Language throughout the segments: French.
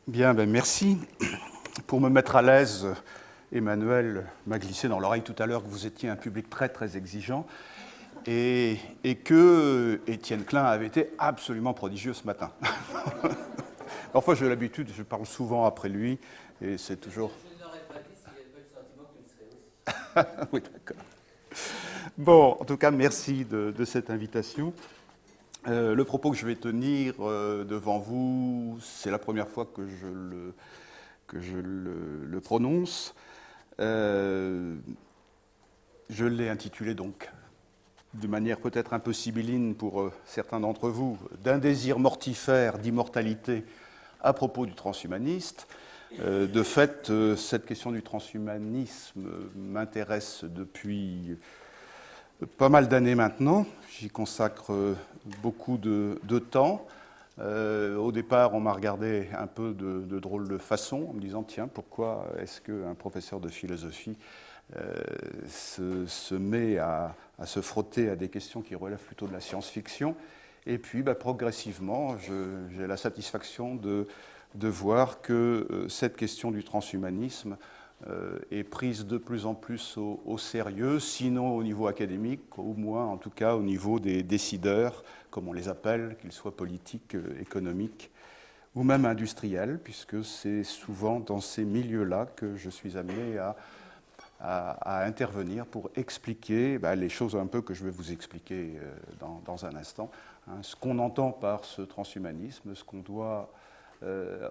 Bien, ben merci. Pour me mettre à l'aise, Emmanuel m'a glissé dans l'oreille tout à l'heure que vous étiez un public très très exigeant et que Étienne Klein avait été absolument prodigieux ce matin. Enfin, j'ai l'habitude, je parle souvent après lui et c'est toujours... Je n'aurais pas dit s'il n'y avait pas le sentiment que tu le serais aussi. Oui, d'accord. Bon, en tout cas, merci de cette invitation. Le propos que je vais tenir devant vous, c'est la première fois que je le prononce. Je l'ai intitulé donc, de manière peut-être un peu sibylline pour certains d'entre vous, d'un désir mortifère d'immortalité à propos du transhumaniste. De fait, cette question du transhumanisme m'intéresse depuis pas mal d'années maintenant. J'y consacre beaucoup de temps. Au départ, on m'a regardé un peu de drôle de façon, en me disant, tiens, pourquoi est-ce qu'un professeur de philosophie se met à se frotter à des questions qui relèvent plutôt de la science-fiction? Et puis, progressivement, j'ai la satisfaction de voir que cette question du transhumanisme est prise de plus en plus au sérieux, sinon au niveau académique, au moins en tout cas au niveau des décideurs, comme on les appelle, qu'ils soient politiques, économiques ou même industriels, puisque c'est souvent dans ces milieux-là que je suis amené à intervenir pour expliquer les choses un peu que je vais vous expliquer dans un instant. Ce qu'on entend par ce transhumanisme, ce qu'on doit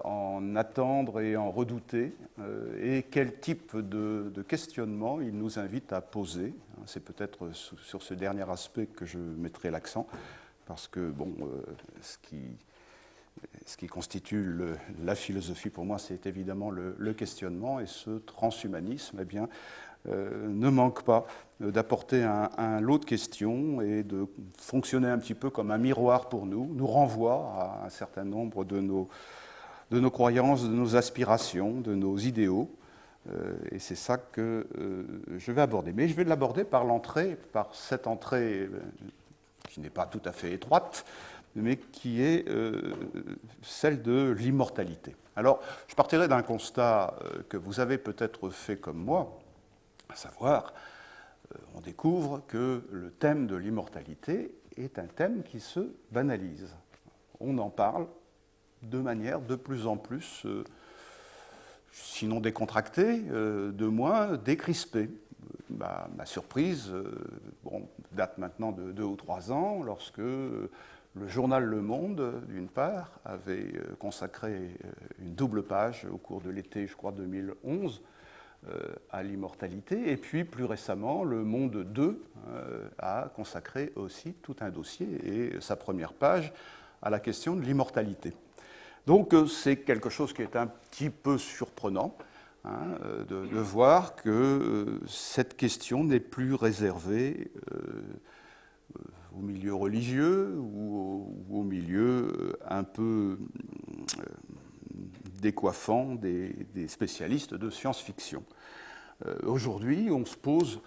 en attendre et en redouter, et quel type de questionnement il nous invite à poser. C'est peut-être sur ce dernier aspect que je mettrai l'accent, parce que ce qui constitue la philosophie pour moi, c'est évidemment le questionnement, et ce transhumanisme, ne manque pas d'apporter un lot de questions et de fonctionner un petit peu comme un miroir pour nous renvoie à un certain nombre de nos croyances, de nos aspirations, de nos idéaux. Et c'est ça que je vais aborder. Mais je vais l'aborder par cette entrée qui n'est pas tout à fait étroite, mais qui est celle de l'immortalité. Alors, je partirai d'un constat que vous avez peut-être fait comme moi, à savoir, on découvre que le thème de l'immortalité est un thème qui se banalise. On en parle de manière de plus en plus, sinon décontractée, de moins décrispée. Ma surprise date maintenant de 2 ou 3 ans, lorsque le journal Le Monde, d'une part, avait consacré une double page au cours de l'été, je crois, 2011, à l'immortalité, et puis plus récemment, Le Monde 2 a consacré aussi tout un dossier et sa première page à la question de l'immortalité. Donc c'est quelque chose qui est un petit peu surprenant, de voir que cette question n'est plus réservée au milieu religieux ou au milieu un peu décoiffant des spécialistes de science-fiction. Aujourd'hui, on se pose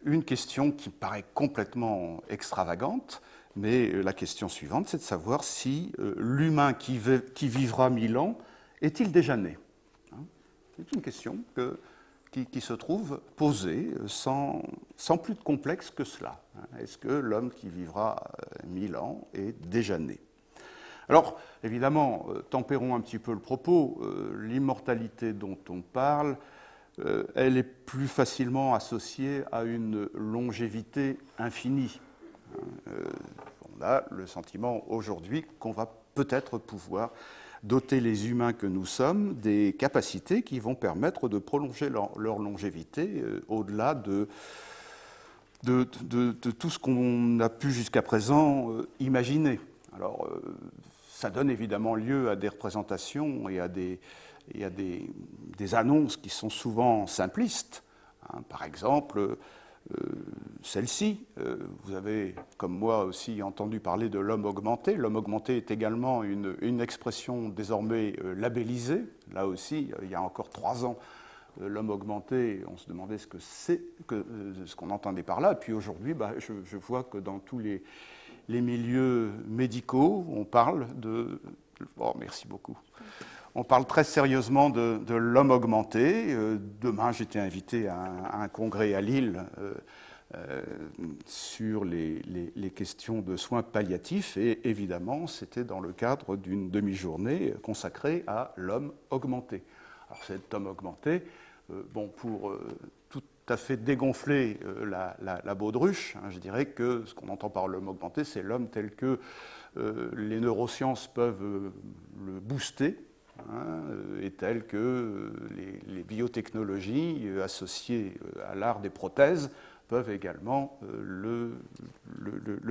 une question qui paraît complètement extravagante, mais la question suivante, c'est de savoir si l'humain qui vivra 1000 ans est-il déjà né? C'est une question qui se trouve posée sans plus de complexe que cela. Est-ce que l'homme qui vivra 1000 ans est déjà né? Alors, évidemment, tempérons un petit peu le propos. L'immortalité dont on parle, elle est plus facilement associée à une longévité infinie. On a le sentiment aujourd'hui qu'on va peut-être pouvoir doter les humains que nous sommes des capacités qui vont permettre de prolonger leur longévité au-delà de tout ce qu'on a pu jusqu'à présent imaginer. Alors, ça donne évidemment lieu à des représentations et à des annonces qui sont souvent simplistes. Par exemple, celle-ci, vous avez, comme moi aussi, entendu parler de l'homme augmenté. L'homme augmenté est également une expression désormais labellisée. Là aussi, il y a encore 3 ans, l'homme augmenté, on se demandait ce qu'on entendait par là. Et puis aujourd'hui, je vois que dans tous les milieux médicaux, on parle de... Oh, merci beaucoup. on parle très sérieusement de l'homme augmenté. Demain, j'étais invité à un congrès à Lille sur les questions de soins palliatifs, et évidemment, c'était dans le cadre d'une demi-journée consacrée à l'homme augmenté. Alors cet homme augmenté, pour tout à fait dégonfler la baudruche, je dirais que ce qu'on entend par l'homme augmenté, c'est l'homme tel que les neurosciences peuvent le booster, et tel que les biotechnologies associées à l'art des prothèses peuvent également le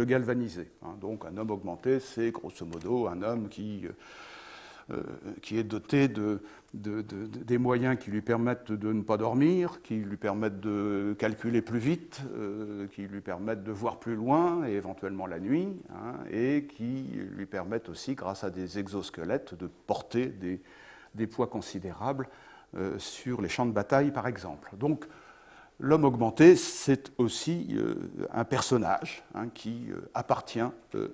galvaniser. Donc un homme augmenté, c'est grosso modo un homme qui est doté des moyens qui lui permettent de ne pas dormir, qui lui permettent de calculer plus vite, qui lui permettent de voir plus loin, et éventuellement la nuit, et qui lui permettent aussi, grâce à des exosquelettes, de porter des poids considérables sur les champs de bataille, par exemple. Donc, l'homme augmenté, c'est aussi un personnage qui appartient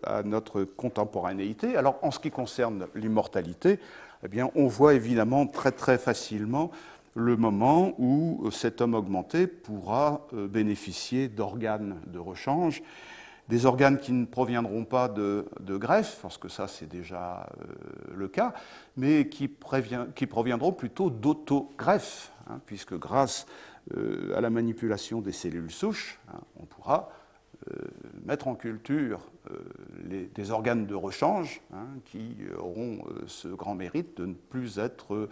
à notre contemporanéité. Alors, en ce qui concerne l'immortalité, eh bien, on voit évidemment très très facilement le moment où cet homme augmenté pourra bénéficier d'organes de rechange, des organes qui ne proviendront pas de greffe, parce que ça c'est déjà le cas, mais qui proviendront plutôt d'autogreffe, puisque grâce à la manipulation des cellules souches, on pourra mettre en culture des organes de rechange qui auront ce grand mérite de ne plus être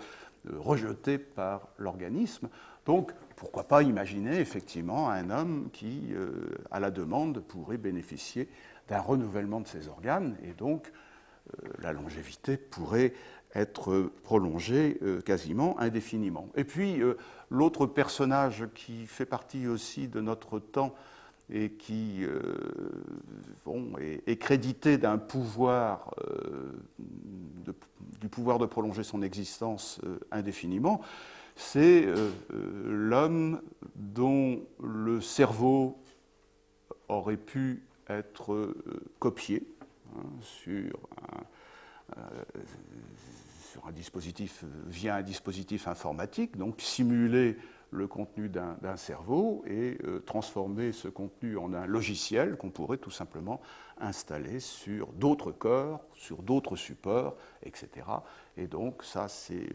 rejetés par l'organisme. Donc, pourquoi pas imaginer effectivement un homme qui, à la demande, pourrait bénéficier d'un renouvellement de ses organes, et donc la longévité pourrait être prolongée quasiment indéfiniment. Et puis, l'autre personnage qui fait partie aussi de notre temps et qui est crédité d'un pouvoir, du pouvoir de prolonger son existence indéfiniment, c'est l'homme dont le cerveau aurait pu être copié sur un dispositif, via un dispositif informatique, donc simuler le contenu d'un cerveau et transformer ce contenu en un logiciel qu'on pourrait tout simplement installer sur d'autres corps, sur d'autres supports, etc. Et donc ça, c'est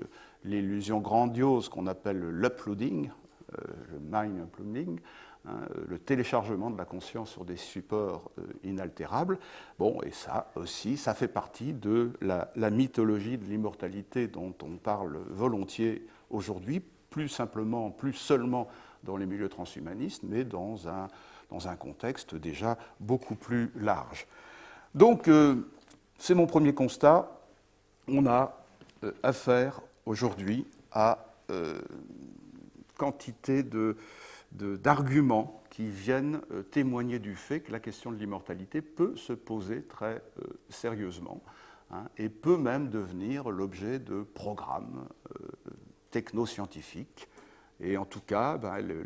l'illusion grandiose qu'on appelle l'uploading, le mind uploading, le téléchargement de la conscience sur des supports inaltérables. Bon, et ça aussi, ça fait partie de la mythologie de l'immortalité dont on parle volontiers aujourd'hui, plus simplement, plus seulement dans les milieux transhumanistes, mais dans un contexte déjà beaucoup plus large. Donc, c'est mon premier constat. On a affaire aujourd'hui à quantité d'arguments qui viennent témoigner du fait que la question de l'immortalité peut se poser très sérieusement, et peut même devenir l'objet de programmes technoscientifiques. Et en tout cas,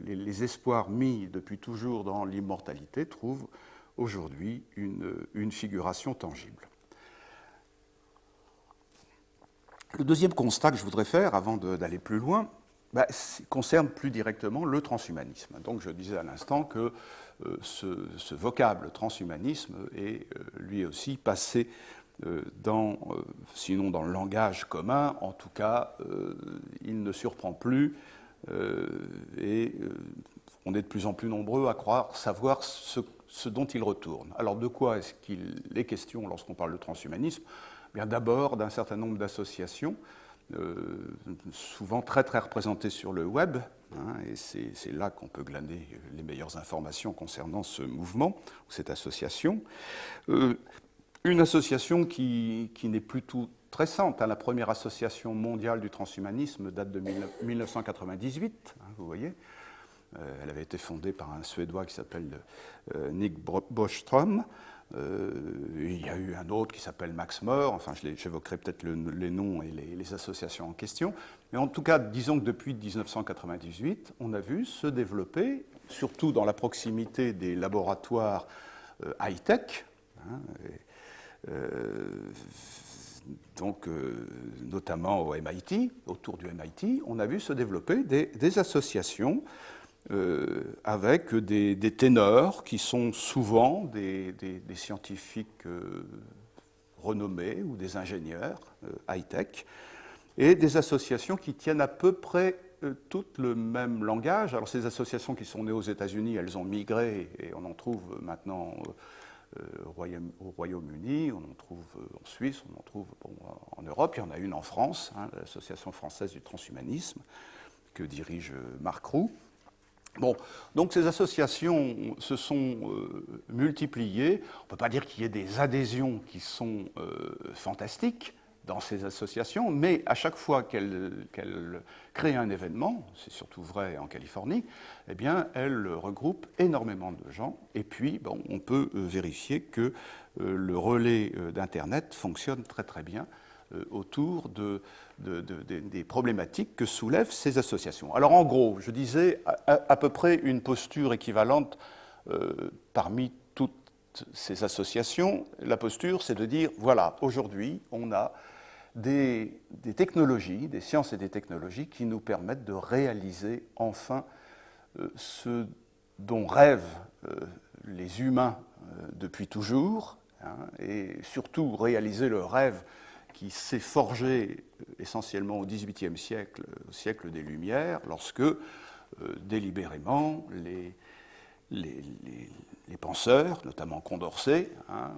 les espoirs mis depuis toujours dans l'immortalité trouvent aujourd'hui une figuration tangible. Le deuxième constat que je voudrais faire, avant d'aller plus loin, concerne plus directement le transhumanisme. Donc je disais à l'instant que ce vocable transhumanisme est lui aussi passé sinon dans le langage commun, en tout cas il ne surprend plus, et on est de plus en plus nombreux à croire savoir ce dont il retourne. Alors de quoi est-ce qu'il est question lorsqu'on parle de transhumanisme ? Bien, d'abord d'un certain nombre d'associations, souvent très très représentées sur le web, et c'est là qu'on peut glaner les meilleures informations concernant ce mouvement, ou cette association. Une association qui n'est plus tout récente, la première association mondiale du transhumanisme date de 1998, vous voyez. Elle avait été fondée par un Suédois qui s'appelle Nick Bostrom. Il y a eu un autre qui s'appelle Max More, enfin j'évoquerai peut-être les noms et les associations en question. Mais en tout cas, disons que depuis 1998, on a vu se développer, surtout dans la proximité des laboratoires high-tech, notamment au MIT, autour du MIT, on a vu se développer des associations avec des ténors qui sont souvent des scientifiques renommés ou des ingénieurs high-tech, et des associations qui tiennent à peu près toutes le même langage. Alors ces associations qui sont nées aux États-Unis, elles ont migré et on en trouve maintenant au Royaume-Uni, on en trouve en Suisse, on en trouve en Europe. Il y en a une en France, l'Association française du transhumanisme, que dirige Marc Roux. Bon, donc ces associations se sont multipliées. On ne peut pas dire qu'il y ait des adhésions qui sont fantastiques dans ces associations, mais à chaque fois qu'elles créent un événement, c'est surtout vrai en Californie, eh bien, elles regroupent énormément de gens. Et puis, bon, on peut vérifier que le relais d'Internet fonctionne très très bien autour des problématiques que soulèvent ces associations. Alors en gros, je disais à peu près une posture équivalente parmi toutes ces associations. La posture, c'est de dire, voilà, aujourd'hui, on a des technologies, des sciences et des technologies qui nous permettent de réaliser enfin ce dont rêvent les humains depuis toujours, et surtout réaliser le rêve qui s'est forgé essentiellement au XVIIIe siècle, au siècle des Lumières, lorsque délibérément les penseurs, notamment Condorcet,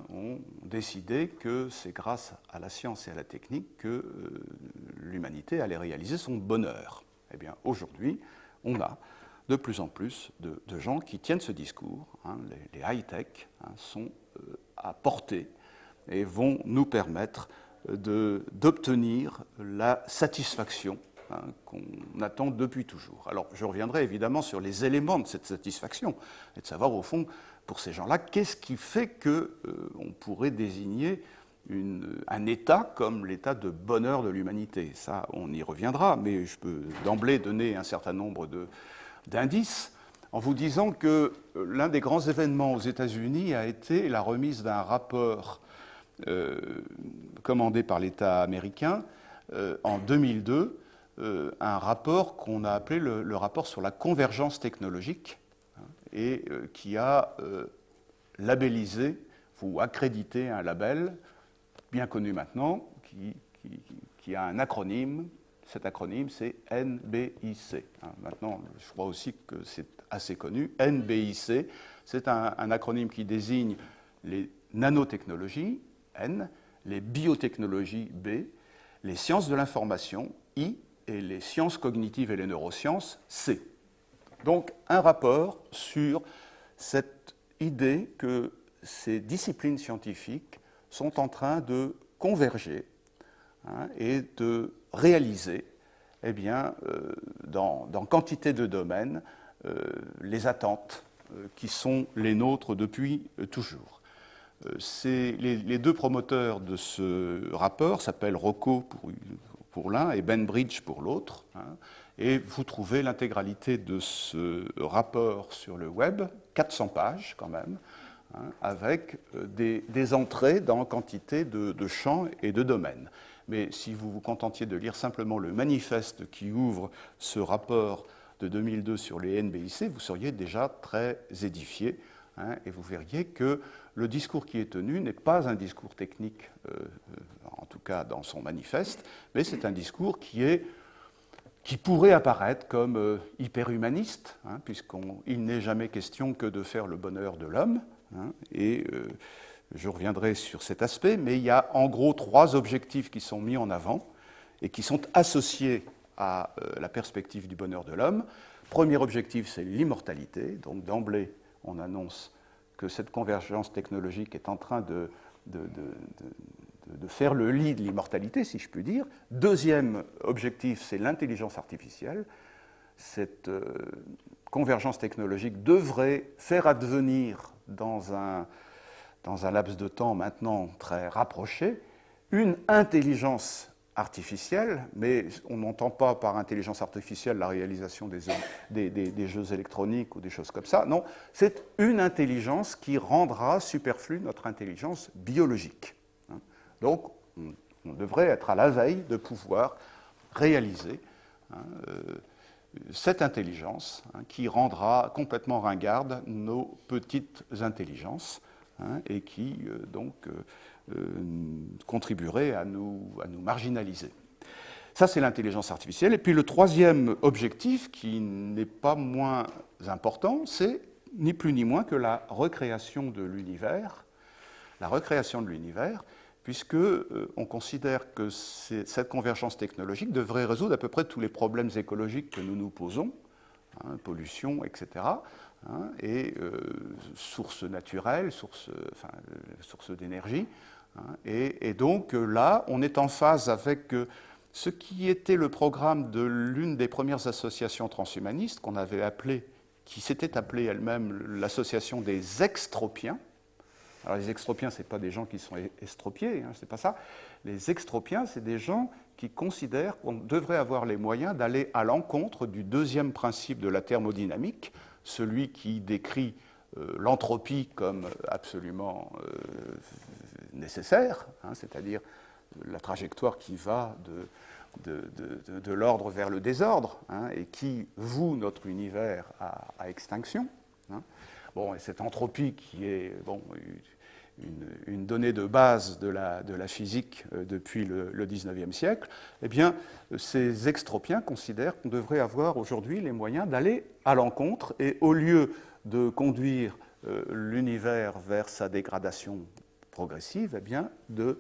ont décidé que c'est grâce à la science et à la technique que l'humanité allait réaliser son bonheur. Eh bien, aujourd'hui, on a de plus en plus de gens qui tiennent ce discours. Les high-tech sont à portée et vont nous permettre d'obtenir la satisfaction qu'on attend depuis toujours. Alors, je reviendrai évidemment sur les éléments de cette satisfaction et de savoir, au fond, pour ces gens-là, qu'est-ce qui fait qu'on pourrait désigner un état comme l'état de bonheur de l'humanité. Ça, on y reviendra, mais je peux d'emblée donner un certain nombre d'indices en vous disant que l'un des grands événements aux États-Unis a été la remise d'un rapport commandé par l'État américain en 2002, un rapport qu'on a appelé le rapport sur la convergence technologique, et qui a labellisé ou accrédité un label bien connu maintenant, qui a un acronyme. Cet acronyme, c'est NBIC. Maintenant, je crois aussi que c'est assez connu. NBIC, c'est un acronyme qui désigne les nanotechnologies, N, les biotechnologies, B, les sciences de l'information, I, et les sciences cognitives et les neurosciences, C. Donc, un rapport sur cette idée que ces disciplines scientifiques sont en train de converger et de réaliser, eh bien, dans quantité de domaines, les attentes qui sont les nôtres depuis toujours. Les deux promoteurs de ce rapport s'appellent Rocco pour l'un et Ben Bridge pour l'autre. Et vous trouvez l'intégralité de ce rapport sur le web, 400 pages quand même, avec des entrées dans quantité de champs et de domaines. Mais si vous vous contentiez de lire simplement le manifeste qui ouvre ce rapport de 2002 sur les NBIC, vous seriez déjà très édifié, et vous verriez que le discours qui est tenu n'est pas un discours technique, en tout cas dans son manifeste, mais c'est un discours qui pourrait apparaître comme hyperhumaniste, puisqu'il n'est jamais question que de faire le bonheur de l'homme, et je reviendrai sur cet aspect, mais il y a en gros 3 objectifs qui sont mis en avant et qui sont associés à la perspective du bonheur de l'homme. Premier objectif, c'est l'immortalité, donc d'emblée, on annonce que cette convergence technologique est en train de faire le lit de l'immortalité, si je puis dire. Deuxième objectif, c'est l'intelligence artificielle. Cette convergence technologique devrait faire advenir dans un laps de temps maintenant très rapproché une intelligence artificielle, mais on n'entend pas par intelligence artificielle la réalisation des jeux électroniques ou des choses comme ça. Non, c'est une intelligence qui rendra superflue notre intelligence biologique. Donc, On devrait être à la veille de pouvoir réaliser cette intelligence qui rendra complètement ringardes nos petites intelligences et qui donc contribuerait à nous marginaliser. Ça, c'est l'intelligence artificielle. Et puis le troisième objectif, qui n'est pas moins important, c'est ni plus ni moins que la recréation de l'univers. La recréation de l'univers, puisque on considère que cette convergence technologique devrait résoudre à peu près tous les problèmes écologiques que nous nous posons, pollution, etc., et sources naturelles, sources d'énergie. Et donc là, on est en phase avec ce qui était le programme de l'une des premières associations transhumanistes qu'on avait appelée, qui s'était appelée elle-même l'association des extropiens. Alors les extropiens, ce n'est pas des gens qui sont estropiés, c'est pas ça. Les extropiens, c'est des gens qui considèrent qu'on devrait avoir les moyens d'aller à l'encontre du deuxième principe de la thermodynamique, celui qui décrit l'entropie comme absolument nécessaire, c'est-à-dire la trajectoire qui va de l'ordre vers le désordre et qui voue notre univers à extinction. Bon, et cette entropie qui est une donnée de base de la physique depuis le XIXe siècle, eh bien, ces extropiens considèrent qu'on devrait avoir aujourd'hui les moyens d'aller à l'encontre et au lieu de conduire l'univers vers sa dégradation progressive, eh bien, de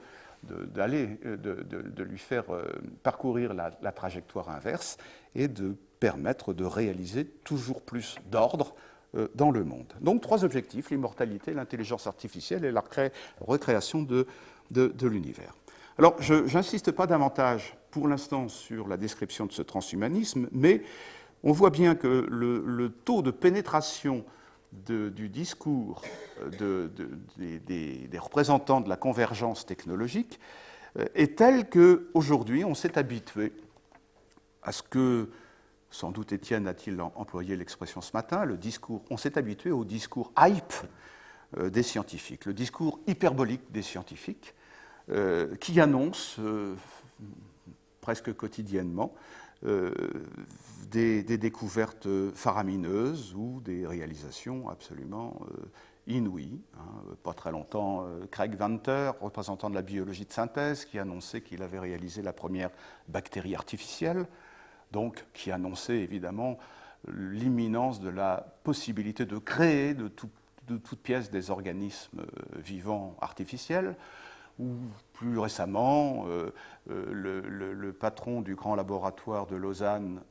lui faire parcourir la trajectoire inverse et de permettre de réaliser toujours plus d'ordre dans le monde. Donc, trois objectifs, l'immortalité, l'intelligence artificielle et la recréation de l'univers. Alors, je n'insiste pas davantage pour l'instant sur la description de ce transhumanisme, mais on voit bien que le taux de pénétration du discours des représentants de la convergence technologique est tel qu'aujourd'hui, on s'est habitué à ce que, sans doute Étienne a-t-il employé l'expression ce matin, on s'est habitué au discours hype des scientifiques, le discours hyperbolique des scientifiques, qui annonce presque quotidiennement des découvertes faramineuses ou des réalisations absolument inouïes. Pas très longtemps, Craig Venter, représentant de la biologie de synthèse, qui annonçait qu'il avait réalisé la première bactérie artificielle, donc qui annonçait évidemment l'imminence de la possibilité de créer de toutes pièces des organismes vivants artificiels. Ou plus récemment, le patron du grand laboratoire de Lausanne,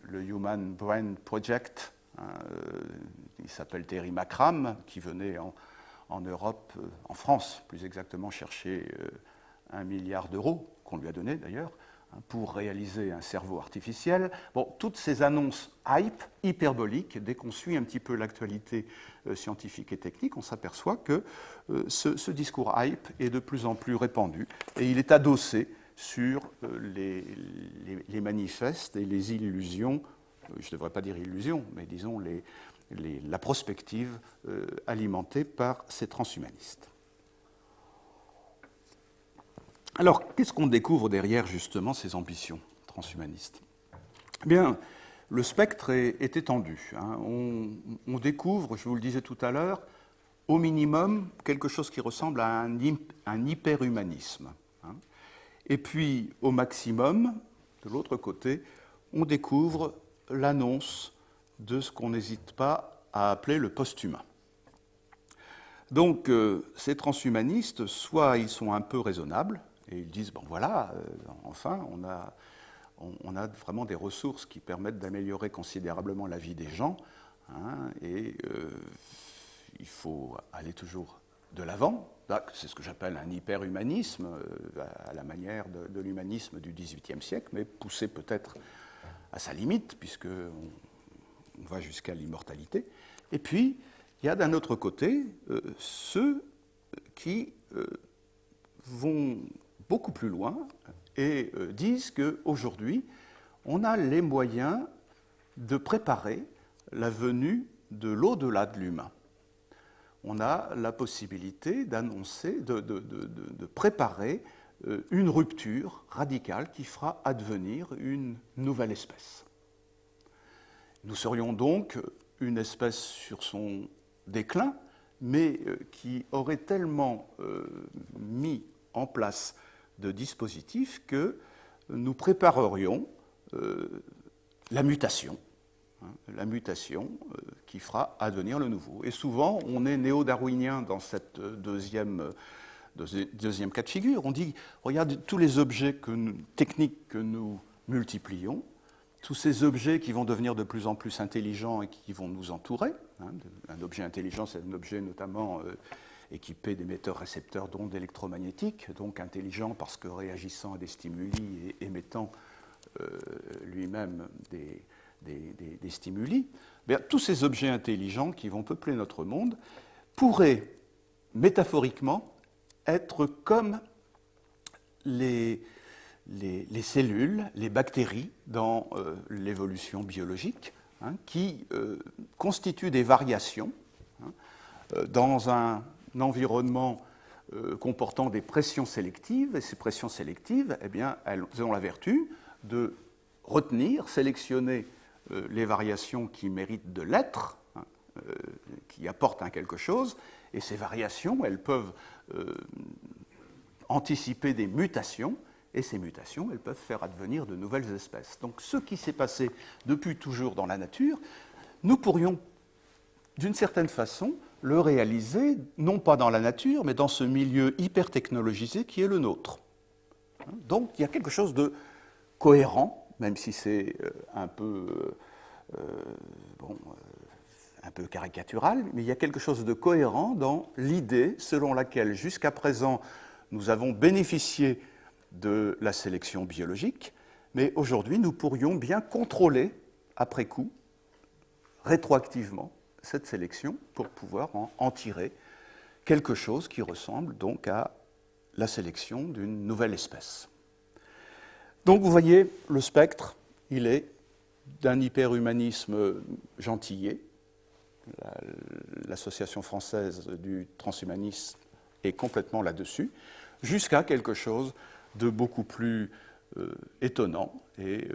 le Human Brain Project, il s'appelle Terry McCram, qui venait en Europe, en France plus exactement, chercher 1 milliard d'euros, qu'on lui a donné d'ailleurs, pour réaliser un cerveau artificiel. Bon, toutes ces annonces hyperboliques, dès qu'on suit un petit peu l'actualité scientifique et technique, on s'aperçoit que ce discours hype est de plus en plus répandu et il est adossé sur les manifestes et les illusions, je ne devrais pas dire illusions, mais disons la prospective alimentée par ces transhumanistes. Alors, qu'est-ce qu'on découvre derrière, justement, ces ambitions transhumanistes ? Eh bien, le spectre est étendu. On découvre, je vous le disais tout à l'heure, au minimum, quelque chose qui ressemble à un hyperhumanisme. Et puis, au maximum, de l'autre côté, on découvre l'annonce de ce qu'on n'hésite pas à appeler le post-humain. Donc, ces transhumanistes, soit ils sont un peu raisonnables, et ils disent, bon voilà, enfin, on a vraiment des ressources qui permettent d'améliorer considérablement la vie des gens, et il faut aller toujours de l'avant. C'est ce que j'appelle un hyperhumanisme, à la manière de l'humanisme du XVIIIe siècle, mais poussé peut-être à sa limite, puisqu'on va jusqu'à l'immortalité. Et puis, il y a d'un autre côté ceux qui vont beaucoup plus loin et disent qu'aujourd'hui, on a les moyens de préparer la venue de l'au-delà de l'humain. On a la possibilité d'annoncer, de préparer une rupture radicale qui fera advenir une nouvelle espèce. Nous serions donc une espèce sur son déclin, mais qui aurait tellement mis en place de dispositifs que nous préparerions la mutation qui fera advenir le nouveau. Et souvent, on est néo-darwinien dans cette deuxième cas de figure. On dit, regarde tous les objets techniques que nous multiplions, tous ces objets qui vont devenir de plus en plus intelligents et qui vont nous entourer. Un objet intelligent, c'est un objet notamment équipé d'émetteurs-récepteurs d'ondes électromagnétiques, donc intelligent parce que réagissant à des stimuli et émettant lui-même des stimuli. Bien, tous ces objets intelligents qui vont peupler notre monde pourraient, métaphoriquement, être comme les cellules, les bactéries dans l'évolution biologique, qui constituent des variations dans un environnement comportant des pressions sélectives. Et ces pressions sélectives, eh bien, elles ont la vertu de retenir, sélectionner les variations qui méritent de l'être, qui apportent quelque chose. Et ces variations, elles peuvent anticiper des mutations. Et ces mutations, elles peuvent faire advenir de nouvelles espèces. Donc ce qui s'est passé depuis toujours dans la nature, nous pourrions, d'une certaine façon, le réaliser, non pas dans la nature, mais dans ce milieu hyper technologisé qui est le nôtre. Donc il y a quelque chose de cohérent, même si c'est un peu caricatural, mais il y a quelque chose de cohérent dans l'idée selon laquelle, jusqu'à présent, nous avons bénéficié de la sélection biologique, mais aujourd'hui, nous pourrions bien contrôler, après coup, rétroactivement, cette sélection pour pouvoir en tirer quelque chose qui ressemble donc à la sélection d'une nouvelle espèce. Donc, vous voyez, le spectre, il est d'un hyperhumanisme gentillet. L'Association française du transhumanisme est complètement là-dessus, jusqu'à quelque chose de beaucoup plus étonnant, et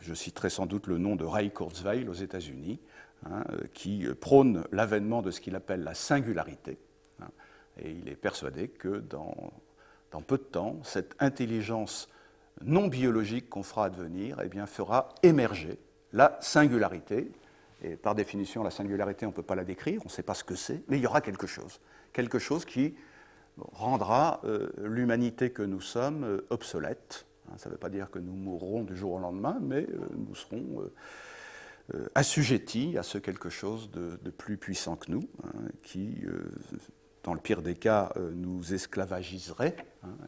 je citerai sans doute le nom de Ray Kurzweil aux États-Unis, qui prône l'avènement de ce qu'il appelle la singularité, et il est persuadé que dans peu de temps, cette intelligence non biologique qu'on fera advenir fera émerger la singularité, et par définition, la singularité, on ne peut pas la décrire, on ne sait pas ce que c'est, mais il y aura quelque chose qui rendra l'humanité que nous sommes obsolète. Ça ne veut pas dire que nous mourrons du jour au lendemain, mais nous serons assujettis à ce quelque chose de plus puissant que nous, qui, dans le pire des cas, nous esclavagiserait,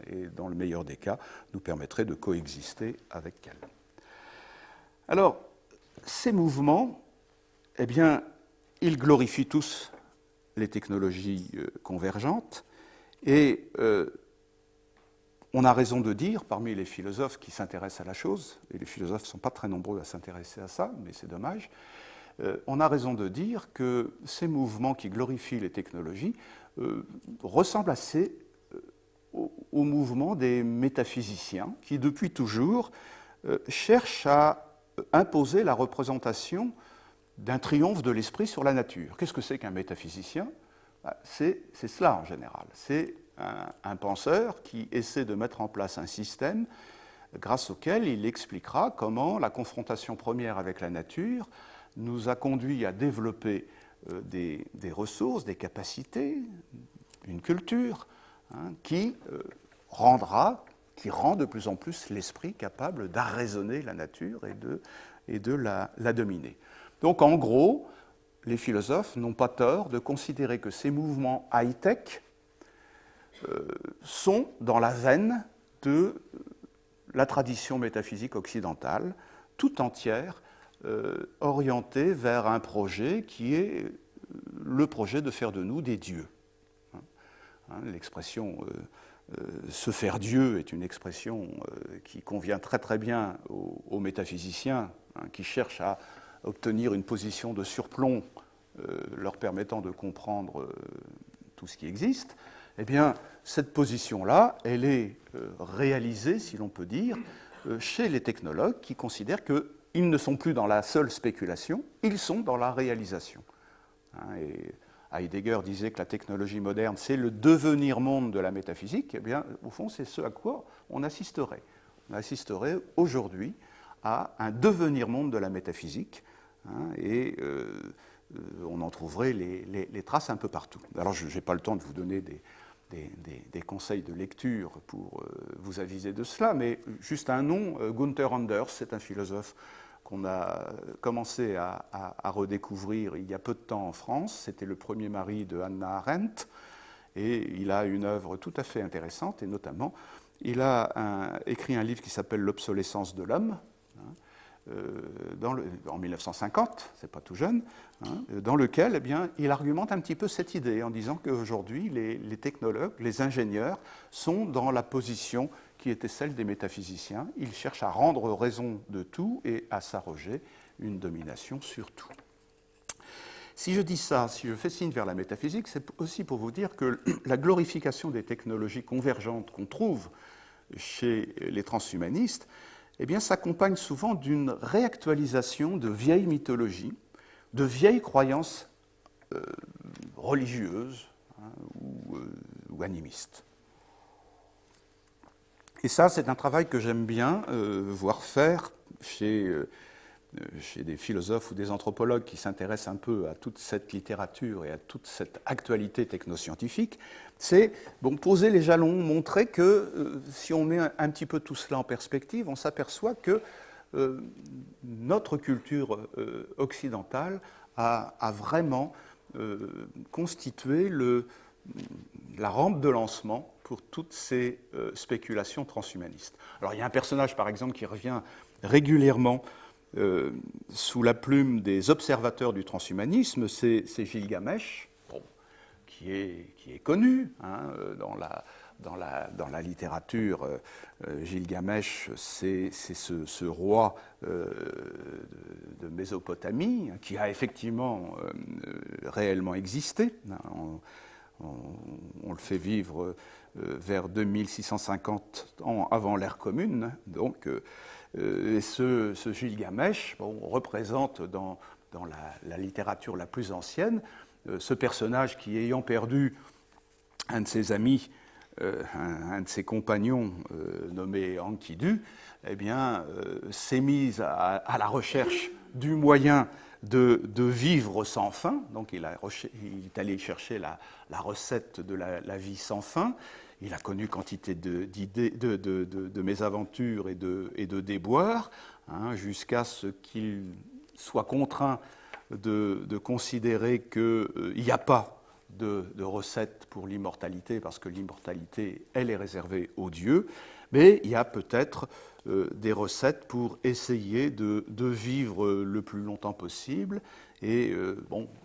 et dans le meilleur des cas, nous permettrait de coexister avec elle. Alors, ces mouvements, eh bien, ils glorifient tous les technologies convergentes, et on a raison de dire, parmi les philosophes qui s'intéressent à la chose, et les philosophes ne sont pas très nombreux à s'intéresser à ça, mais c'est dommage, on a raison de dire que ces mouvements qui glorifient les technologies ressemblent assez au mouvement des métaphysiciens qui, depuis toujours, cherchent à imposer la représentation d'un triomphe de l'esprit sur la nature. Qu'est-ce que c'est qu'un métaphysicien ? C'est cela en général. C'est un penseur qui essaie de mettre en place un système grâce auquel il expliquera comment la confrontation première avec la nature nous a conduit à développer des ressources, des capacités, une culture qui rend de plus en plus l'esprit capable d'arraisonner la nature et de la dominer. Donc en gros, les philosophes n'ont pas tort de considérer que ces mouvements high-tech sont dans la veine de la tradition métaphysique occidentale, tout entière orientée vers un projet qui est le projet de faire de nous des dieux. L'expression se faire Dieu est une expression qui convient très très bien aux métaphysiciens qui cherchent à obtenir une position de surplomb leur permettant de comprendre tout ce qui existe. Eh bien, cette position-là, elle est réalisée, si l'on peut dire, chez les technologues qui considèrent qu'ils ne sont plus dans la seule spéculation, ils sont dans la réalisation. Et Heidegger disait que la technologie moderne, c'est le devenir monde de la métaphysique. Eh bien, au fond, c'est ce à quoi on assisterait. On assisterait aujourd'hui à un devenir monde de la métaphysique, et on en trouverait les traces un peu partout. Alors, je n'ai pas le temps de vous donner des conseils de lecture pour vous aviser de cela, mais juste un nom, Gunther Anders, c'est un philosophe qu'on a commencé à redécouvrir il y a peu de temps en France. C'était le premier mari de Hannah Arendt, et il a une œuvre tout à fait intéressante, et notamment, il a écrit un livre qui s'appelle L'obsolescence de l'homme, en 1950, c'est pas tout jeune, dans lequel eh bien, il argumente un petit peu cette idée en disant qu'aujourd'hui, les technologues, les ingénieurs sont dans la position qui était celle des métaphysiciens. Ils cherchent à rendre raison de tout et à s'arroger une domination sur tout. Si je dis ça, si je fais signe vers la métaphysique, c'est aussi pour vous dire que la glorification des technologies convergentes qu'on trouve chez les transhumanistes, eh bien, s'accompagne souvent d'une réactualisation de vieilles mythologies, de vieilles croyances religieuses ou animistes. Et ça, c'est un travail que j'aime bien voir faire chez des philosophes ou des anthropologues qui s'intéressent un peu à toute cette littérature et à toute cette actualité technoscientifique, c'est poser les jalons, montrer que si on met un petit peu tout cela en perspective, on s'aperçoit que notre culture occidentale a vraiment constitué la rampe de lancement pour toutes ces spéculations transhumanistes. Alors il y a un personnage, par exemple, qui revient régulièrement sous la plume des observateurs du transhumanisme, c'est Gilgamesh, qui est connu dans la littérature. Gilgamesh, c'est ce roi de Mésopotamie qui a effectivement réellement existé. On le fait vivre vers 2650 ans avant l'ère commune. Donc, ce Gilgamesh représente dans la littérature la plus ancienne ce personnage qui, ayant perdu un de ses amis, un de ses compagnons nommé Enkidu, eh bien, s'est mis à la recherche du moyen de vivre sans fin. Donc il est allé chercher la recette de la vie sans fin. Il a connu quantité de mésaventures et de déboires, jusqu'à ce qu'il soit contraint de considérer qu'il n'y a pas de recette pour l'immortalité, parce que l'immortalité, elle est réservée aux dieux, mais il y a peut-être des recettes pour essayer de vivre le plus longtemps possible. Et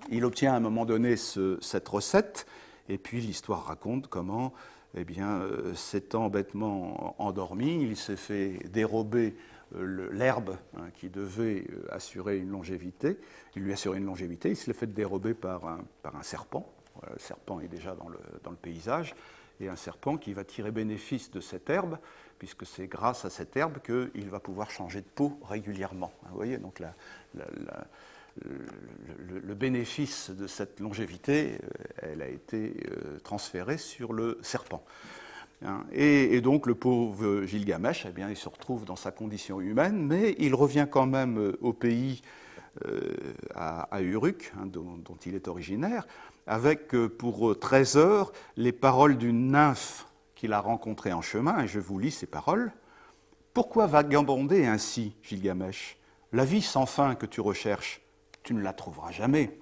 il obtient à un moment donné cette recette, et puis l'histoire raconte comment, eh bien, s'étant bêtement endormi, il s'est fait dérober l'herbe qui devait assurer une longévité. Il lui assurait une longévité, il se l'est fait dérober par un serpent. Voilà, le serpent est déjà dans le paysage, et un serpent qui va tirer bénéfice de cette herbe, puisque c'est grâce à cette herbe qu'il va pouvoir changer de peau régulièrement. Vous voyez, donc le bénéfice de cette longévité, elle a été transférée sur le serpent. Et donc le pauvre Gilgamesh, eh bien, il se retrouve dans sa condition humaine, mais il revient quand même au pays, à Uruk, dont il est originaire, avec pour trésor les paroles d'une nymphe qu'il a rencontrée en chemin, et je vous lis ces paroles. « Pourquoi vagabonder ainsi, Gilgamesh? La vie sans fin que tu recherches, tu ne la trouveras jamais.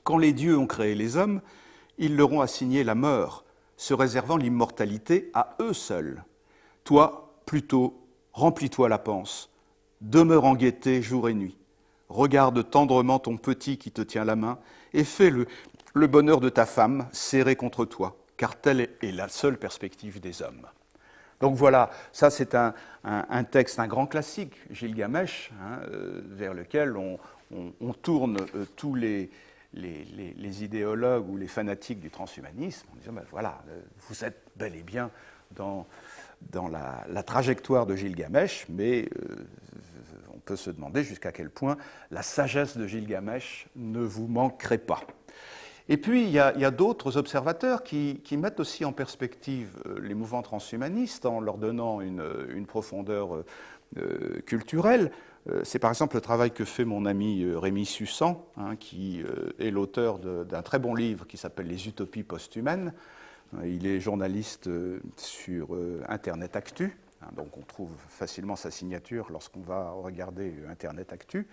Quand les dieux ont créé les hommes, ils leur ont assigné la mort, se réservant l'immortalité à eux seuls. Toi, plutôt, remplis-toi la panse, demeure en gaieté jour et nuit. Regarde tendrement ton petit qui te tient la main et fais le bonheur de ta femme serré contre toi, car telle est la seule perspective des hommes. » Donc voilà, ça c'est un texte, un grand classique, Gilgamesh, vers lequel on tourne tous les les idéologues ou les fanatiques du transhumanisme en disant ben voilà, vous êtes bel et bien dans la trajectoire de Gilgamesh, mais on peut se demander jusqu'à quel point la sagesse de Gilgamesh ne vous manquerait pas. Et puis, il y a d'autres observateurs qui mettent aussi en perspective les mouvements transhumanistes en leur donnant une profondeur culturelle. C'est par exemple le travail que fait mon ami Rémi Susan, qui est l'auteur d'un très bon livre qui s'appelle « Les utopies post-humaines ». Il est journaliste sur Internet Actu, donc on trouve facilement sa signature lorsqu'on va regarder Internet Actu.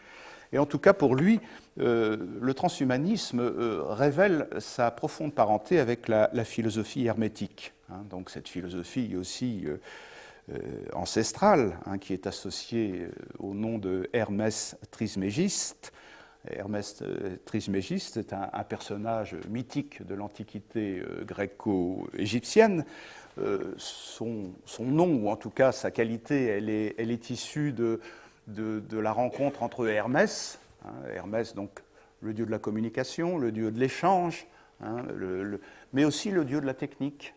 Et en tout cas, pour lui, le transhumanisme révèle sa profonde parenté avec la philosophie hermétique. Donc cette philosophie aussi ancestrale, qui est associée au nom de Hermès Trismégiste. Hermès Trismégiste est un personnage mythique de l'Antiquité gréco-égyptienne. Son nom, ou en tout cas sa qualité, elle est issue de la rencontre entre Hermès, Hermès donc le dieu de la communication, le dieu de l'échange, mais aussi le dieu de la technique,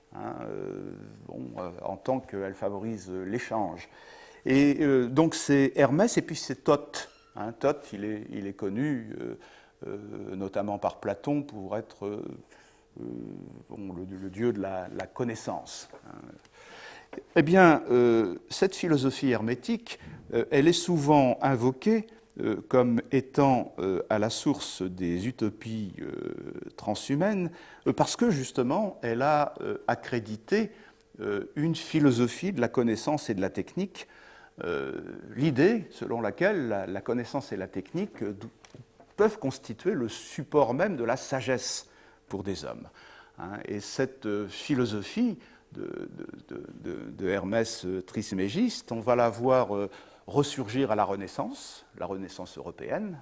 en tant qu'elle favorise l'échange. Et donc c'est Hermès et puis c'est Thoth. Thoth, il est connu notamment par Platon pour être le dieu de la connaissance. Eh bien, cette philosophie hermétique, elle est souvent invoquée comme étant à la source des utopies transhumaines, parce que justement, elle a accrédité une philosophie de la connaissance et de la technique, l'idée selon laquelle la connaissance et la technique peuvent constituer le support même de la sagesse pour des hommes. Et cette philosophie de Hermès Trismégiste, on va la voir ressurgir à la Renaissance européenne,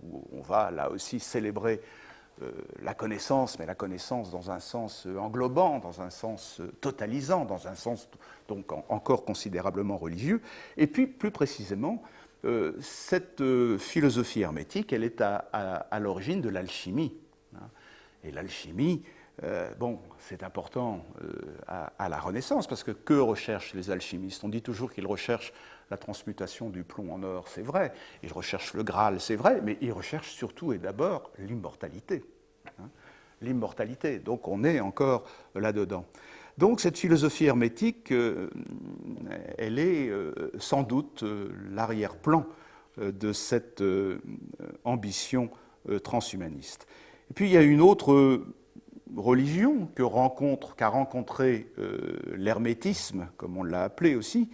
où on va là aussi célébrer la connaissance, mais la connaissance dans un sens englobant, dans un sens totalisant, dans un sens donc encore considérablement religieux. Et puis, plus précisément, cette philosophie hermétique, elle est à l'origine de l'alchimie. Et l'alchimie, c'est important à la Renaissance, parce que recherchent les alchimistes? On dit toujours qu'ils recherchent la transmutation du plomb en or, c'est vrai, ils recherchent le Graal, c'est vrai, mais ils recherchent surtout et d'abord l'immortalité. L'immortalité, donc on est encore là-dedans. Donc cette philosophie hermétique, elle est sans doute l'arrière-plan de cette ambition transhumaniste. Et puis il y a une autre religion qu'a rencontré l'hermétisme, comme on l'a appelé aussi,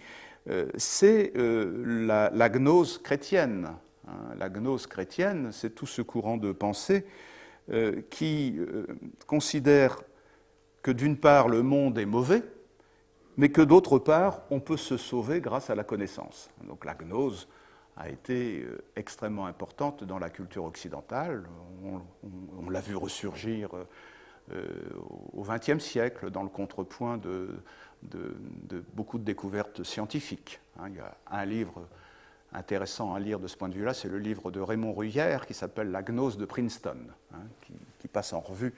c'est la gnose chrétienne. La gnose chrétienne, c'est tout ce courant de pensée qui considère que d'une part le monde est mauvais, mais que d'autre part on peut se sauver grâce à la connaissance. Donc la gnose a été extrêmement importante dans la culture occidentale. On l'a vu ressurgir au XXe siècle dans le contrepoint de beaucoup de découvertes scientifiques. Il y a un livre intéressant à lire de ce point de vue-là, c'est le livre de Raymond Ruyère qui s'appelle « La gnose de Princeton », qui passe en revue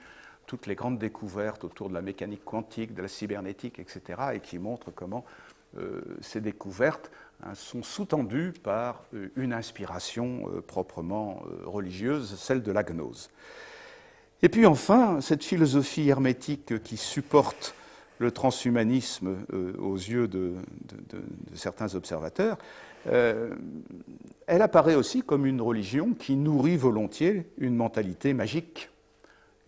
toutes les grandes découvertes autour de la mécanique quantique, de la cybernétique, etc., et qui montre comment ces découvertes sont sous-tendues par une inspiration proprement religieuse, celle de la gnose. Et puis enfin, cette philosophie hermétique qui supporte le transhumanisme aux yeux de certains observateurs, elle apparaît aussi comme une religion qui nourrit volontiers une mentalité magique.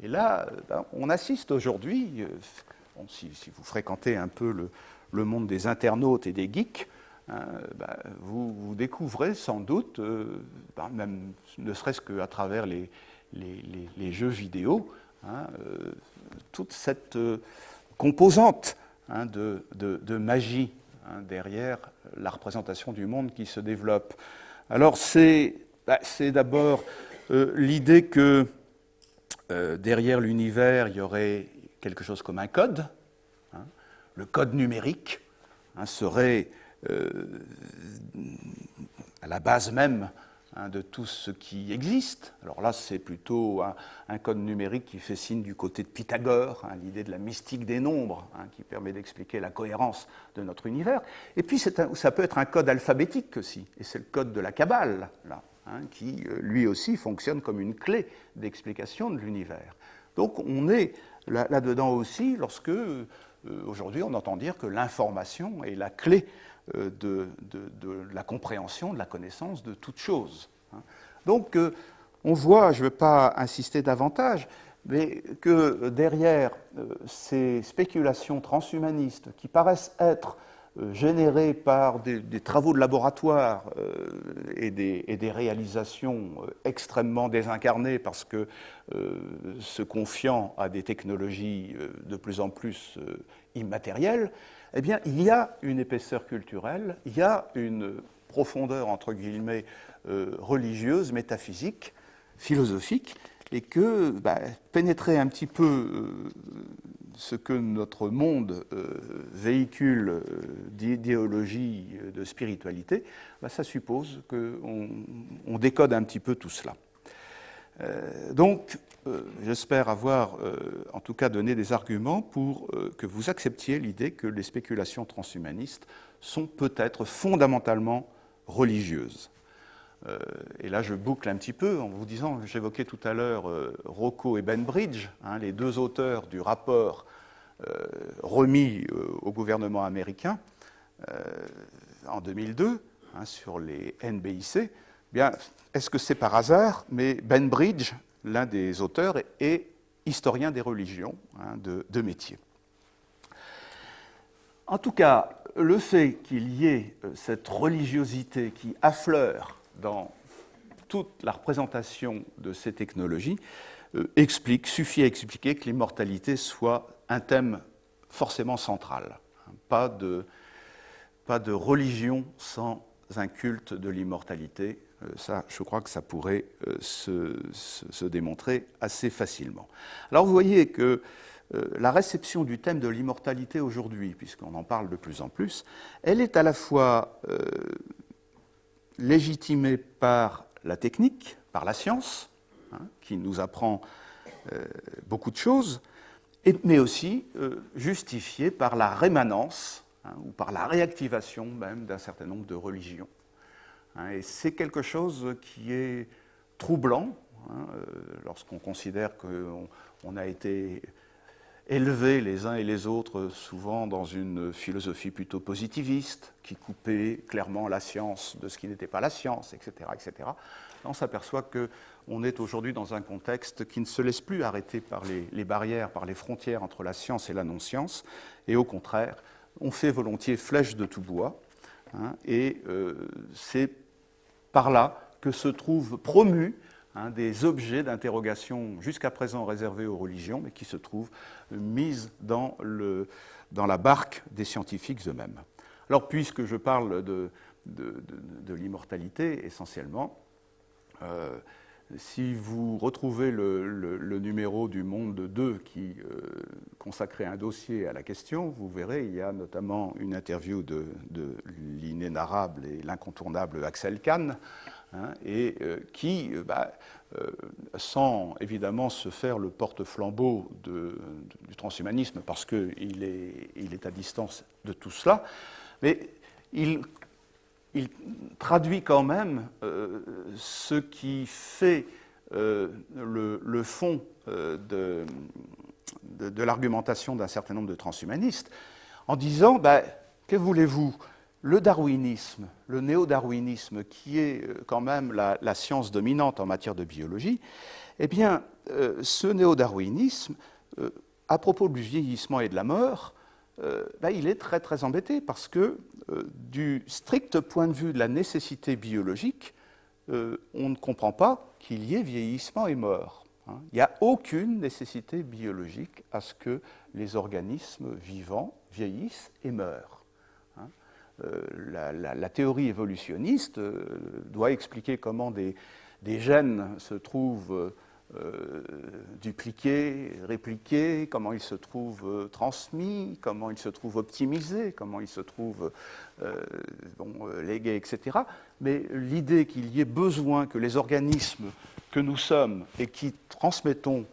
Et là, on assiste aujourd'hui, si vous fréquentez un peu le monde des internautes et des geeks, vous découvrez sans doute, même ne serait-ce qu'à travers les jeux vidéo, toute cette composante de magie derrière la représentation du monde qui se développe. Alors c'est d'abord l'idée que derrière l'univers, il y aurait quelque chose comme un code. Le code numérique serait à la base même de tout ce qui existe. Alors là, c'est plutôt un code numérique qui fait signe du côté de Pythagore, l'idée de la mystique des nombres, qui permet d'expliquer la cohérence de notre univers. Et puis, ça peut être un code alphabétique aussi, et c'est le code de la Kabbale, là, qui, lui aussi, fonctionne comme une clé d'explication de l'univers. Donc, on est là-dedans aussi lorsque, aujourd'hui, on entend dire que l'information est la clé de la compréhension, de la connaissance de toute chose. Donc, on voit, je ne veux pas insister davantage, mais que derrière ces spéculations transhumanistes qui paraissent être générées par des travaux de laboratoire et des réalisations extrêmement désincarnées parce que se confiant à des technologies de plus en plus immatérielles, eh bien, il y a une épaisseur culturelle, il y a une profondeur, entre guillemets, religieuse, métaphysique, philosophique, et que pénétrer un petit peu ce que notre monde véhicule d'idéologie, de spiritualité, ça suppose qu'on décode un petit peu tout cela. Donc, j'espère avoir en tout cas donné des arguments pour que vous acceptiez l'idée que les spéculations transhumanistes sont peut-être fondamentalement religieuses. Et là, je boucle un petit peu en vous disant, j'évoquais tout à l'heure Rocco et Bainbridge, les deux auteurs du rapport remis au gouvernement américain en 2002 sur les NBIC. Bien, est-ce que c'est par hasard? Mais Bainbridge, l'un des auteurs, est historien des religions de métier. En tout cas, le fait qu'il y ait cette religiosité qui affleure dans toute la représentation de ces technologies suffit à expliquer que l'immortalité soit un thème forcément central. Pas de religion sans un culte de l'immortalité. Ça, je crois que ça pourrait se démontrer assez facilement. Alors vous voyez que la réception du thème de l'immortalité aujourd'hui, puisqu'on en parle de plus en plus, elle est à la fois légitimée par la technique, par la science, qui nous apprend beaucoup de choses, mais aussi justifiée par la rémanence ou par la réactivation même d'un certain nombre de religions. Et c'est quelque chose qui est troublant lorsqu'on considère qu'on a été élevés les uns et les autres souvent dans une philosophie plutôt positiviste qui coupait clairement la science de ce qui n'était pas la science, etc. etc. On s'aperçoit qu'on est aujourd'hui dans un contexte qui ne se laisse plus arrêter par les barrières, par les frontières entre la science et la non-science, et au contraire, on fait volontiers flèche de tout bois, et c'est par là que se trouvent promus des objets d'interrogation jusqu'à présent réservés aux religions, mais qui se trouvent mises dans la barque des scientifiques eux-mêmes. Alors, puisque je parle de l'immortalité essentiellement, si vous retrouvez le numéro du Monde 2 qui consacrait un dossier à la question, vous verrez, il y a notamment une interview de l'inénarrable et l'incontournable Axel Kahn, et qui, sans évidemment se faire le porte-flambeau du transhumanisme, parce qu'il est à distance de tout cela, mais il traduit quand même ce qui fait le fond de l'argumentation d'un certain nombre de transhumanistes, en disant, que voulez-vous ? Le darwinisme, le néo-darwinisme, qui est quand même la science dominante en matière de biologie, eh bien, ce néo-darwinisme, à propos du vieillissement et de la mort, il est très très embêté parce que du strict point de vue de la nécessité biologique, on ne comprend pas qu'il y ait vieillissement et mort. Il n'y a aucune nécessité biologique à ce que les organismes vivants vieillissent et meurent. La théorie évolutionniste doit expliquer comment des gènes se trouvent dupliqué, répliqué, comment il se trouve transmis, comment il se trouve optimisé, comment il se trouve légué, etc. Mais l'idée qu'il y ait besoin que les organismes que nous sommes et qui transmettons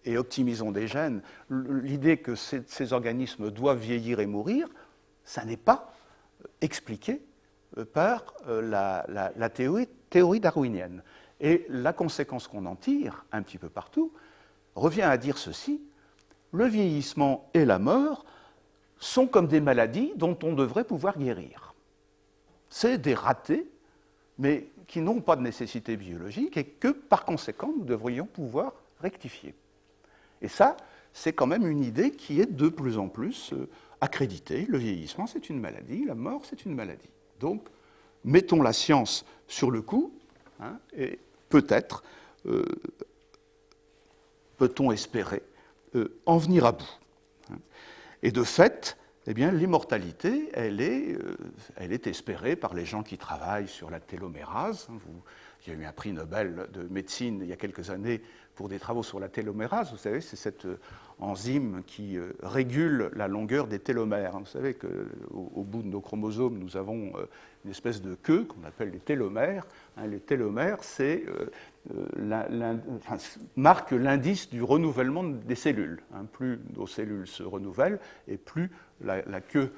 et optimisons des gènes, l'idée que ces organismes doivent vieillir et mourir, ça n'est pas expliqué par la théorie darwinienne. Et la conséquence qu'on en tire, un petit peu partout, revient à dire ceci: le vieillissement et la mort sont comme des maladies dont on devrait pouvoir guérir. C'est des ratés, mais qui n'ont pas de nécessité biologique et que, par conséquent, nous devrions pouvoir rectifier. Et ça, c'est quand même une idée qui est de plus en plus accréditée. Le vieillissement, c'est une maladie, la mort, c'est une maladie. Donc, mettons la science sur le coup, hein, et peut-être peut-on espérer en venir à bout. Et de fait, eh bien, l'immortalité, elle est espérée par les gens qui travaillent sur la télomérase. Il y a eu un prix Nobel de médecine il y a quelques années pour des travaux sur la télomérase. Vous savez, c'est cette enzyme qui régule la longueur des télomères. Vous savez qu'au bout de nos chromosomes, nous avons une espèce de queue qu'on appelle les télomères. Les télomères, marquent l'indice du renouvellement des cellules. Plus nos cellules se renouvellent et plus la queue,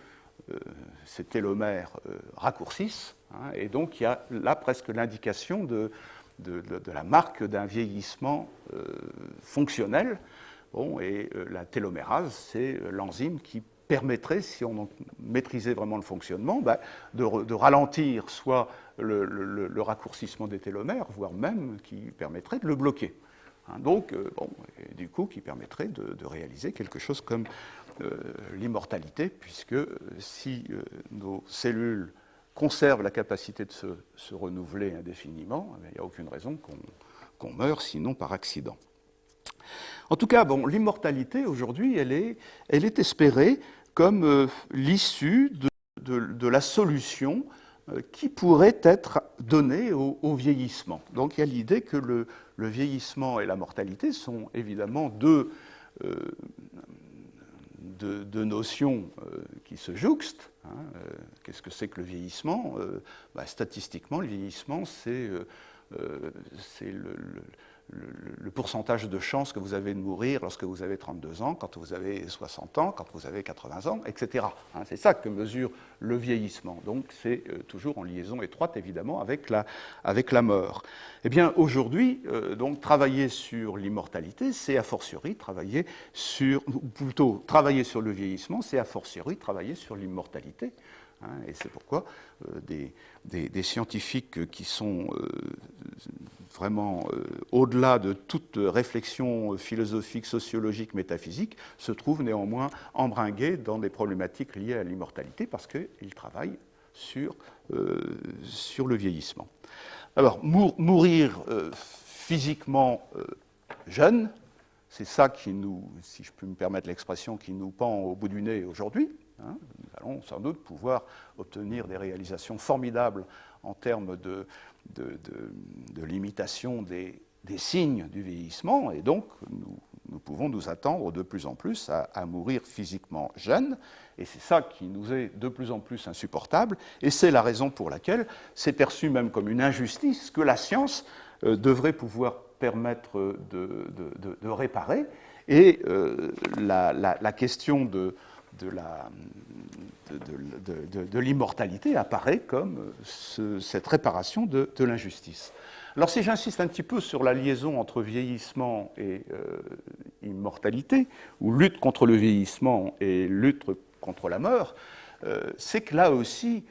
ces télomères, raccourcissent. Et donc il y a là presque l'indication de la marque d'un vieillissement fonctionnel. Et la télomérase, c'est l'enzyme qui permettrait, si on maîtrisait vraiment le fonctionnement, de ralentir soit le raccourcissement des télomères, voire même qui permettrait de le bloquer. Donc, et du coup, qui permettrait de réaliser quelque chose comme l'immortalité, puisque si nos cellules conservent la capacité de se renouveler indéfiniment, il n'y a aucune raison qu'on meure, sinon par accident. En tout cas, l'immortalité, aujourd'hui, elle est espérée comme l'issue de la solution qui pourrait être donnée au vieillissement. Donc il y a l'idée que le vieillissement et la mortalité sont évidemment deux notions qui se jouxtent. Qu'est-ce que c'est que le vieillissement ? Statistiquement, le vieillissement, c'est le pourcentage de chances que vous avez de mourir lorsque vous avez 32 ans, quand vous avez 60 ans, quand vous avez 80 ans, etc. C'est ça que mesure le vieillissement. Donc c'est toujours en liaison étroite, évidemment, avec la mort. Eh bien, aujourd'hui, travailler sur l'immortalité, c'est a fortiori travailler sur le vieillissement, c'est a fortiori travailler sur l'immortalité. Et c'est pourquoi des scientifiques qui sont vraiment au-delà de toute réflexion philosophique, sociologique, métaphysique, se trouvent néanmoins embringués dans des problématiques liées à l'immortalité parce qu'ils travaillent sur le vieillissement. Alors, mourir physiquement jeune, c'est ça qui nous, si je peux me permettre l'expression, qui nous pend au bout du nez aujourd'hui. Nous allons sans doute pouvoir obtenir des réalisations formidables en termes de limitation des signes du vieillissement, et donc nous pouvons nous attendre de plus en plus à mourir physiquement jeune, et c'est ça qui nous est de plus en plus insupportable, et c'est la raison pour laquelle c'est perçu même comme une injustice que la science devrait pouvoir permettre de réparer, et la question de l'immortalité apparaît comme cette réparation de l'injustice. Alors si j'insiste un petit peu sur la liaison entre vieillissement et immortalité, ou lutte contre le vieillissement et lutte contre la mort, c'est que là aussi,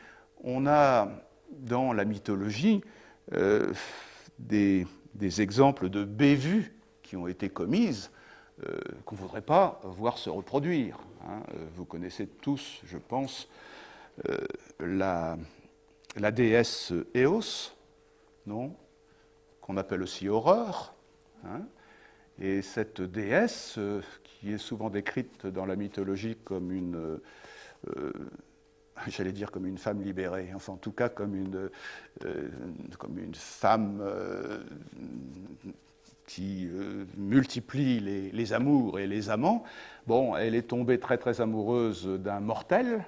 on a dans la mythologie des exemples de bévues qui ont été commises, qu'on ne voudrait pas voir se reproduire. Vous connaissez tous, je pense, la déesse Eos, non, qu'on appelle aussi Horreur. Et cette déesse, qui est souvent décrite dans la mythologie comme une, j'allais dire comme une femme libérée, enfin en tout cas comme une femme qui multiplie les amours et les amants. Bon, elle est tombée très très amoureuse d'un mortel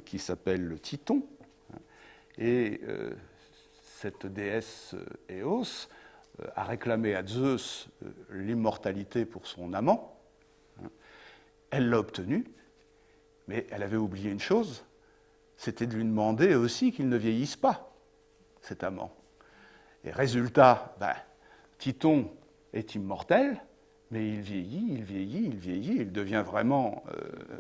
qui s'appelle Titon. Et cette déesse Éos a réclamé à Zeus l'immortalité pour son amant. Elle l'a obtenue, mais elle avait oublié une chose, c'était de lui demander aussi qu'il ne vieillisse pas, cet amant. Et résultat, Titon est immortel, mais il vieillit, il vieillit, il vieillit, il devient vraiment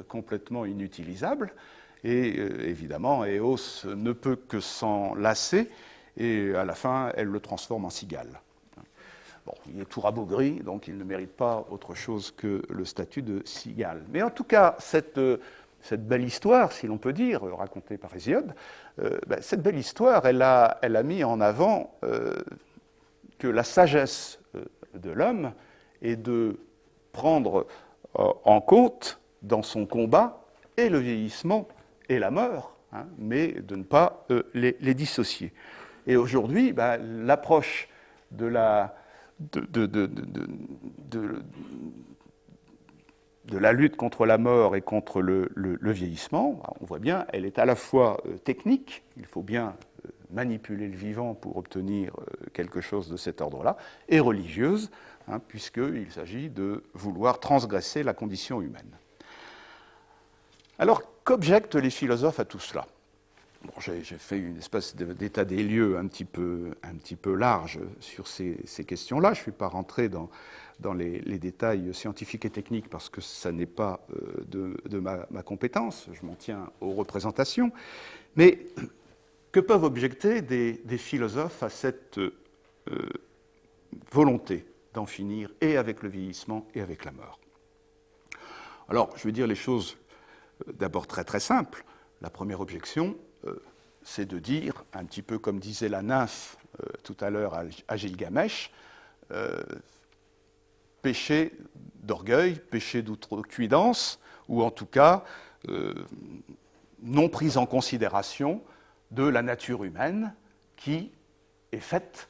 complètement inutilisable. Et évidemment, Éos ne peut que s'en lasser, et à la fin, elle le transforme en cigale. Bon, il est tout rabougri, donc il ne mérite pas autre chose que le statut de cigale. Mais en tout cas, cette belle histoire, si l'on peut dire, racontée par Hésiode, cette belle histoire, elle a mis en avant que la sagesse de l'homme est de prendre en compte dans son combat et le vieillissement et la mort, mais de ne pas les dissocier. Et aujourd'hui, l'approche de la lutte contre la mort et contre le vieillissement, on voit bien, elle est à la fois technique, il faut bien manipuler le vivant pour obtenir quelque chose de cet ordre-là, et religieuse, puisqu'il s'agit de vouloir transgresser la condition humaine. Alors, qu'objectent les philosophes à tout cela ? Bon, j'ai fait une espèce d'état des lieux un petit peu large sur ces questions-là. Je ne suis pas rentré dans les détails scientifiques et techniques parce que ça n'est pas de ma compétence. Je m'en tiens aux représentations. Mais que peuvent objecter des philosophes à cette volonté d'en finir et avec le vieillissement et avec la mort ? Alors, je vais dire les choses d'abord très très simples. La première objection, c'est de dire, un petit peu comme disait la nymphe tout à l'heure à Gilgamesh, péché d'orgueil, péché d'outrecuidance, ou en tout cas non prise en considération de la nature humaine qui est faite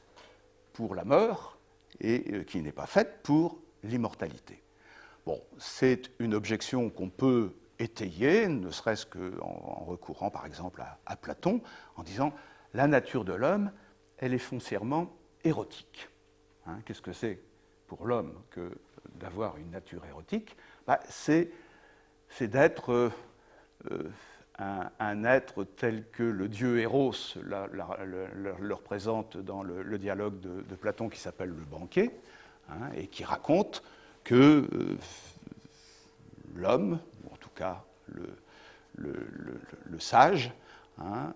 pour la mort et qui n'est pas faite pour l'immortalité. Bon, c'est une objection qu'on peut étayer, ne serait-ce qu'en recourant par exemple à Platon, en disant la nature de l'homme, elle est foncièrement érotique. Qu'est-ce que c'est pour l'homme que d'avoir une nature érotique ? C'est d'être un être tel que le dieu Eros le représente dans le dialogue de Platon qui s'appelle Le Banquet, et qui raconte que l'homme, ou en tout cas le sage,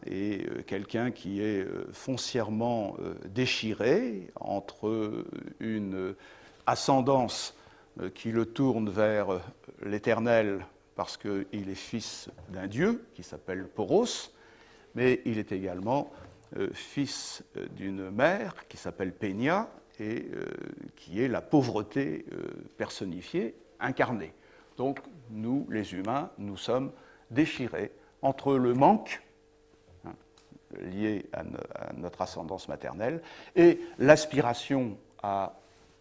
est quelqu'un qui est foncièrement déchiré entre une ascendance qui le tourne vers l'éternel parce qu'il est fils d'un dieu qui s'appelle Poros, mais il est également fils d'une mère qui s'appelle Pénia et qui est la pauvreté personnifiée, incarnée. Donc, nous, les humains, nous sommes déchirés entre le manque lié à notre ascendance maternelle et l'aspiration à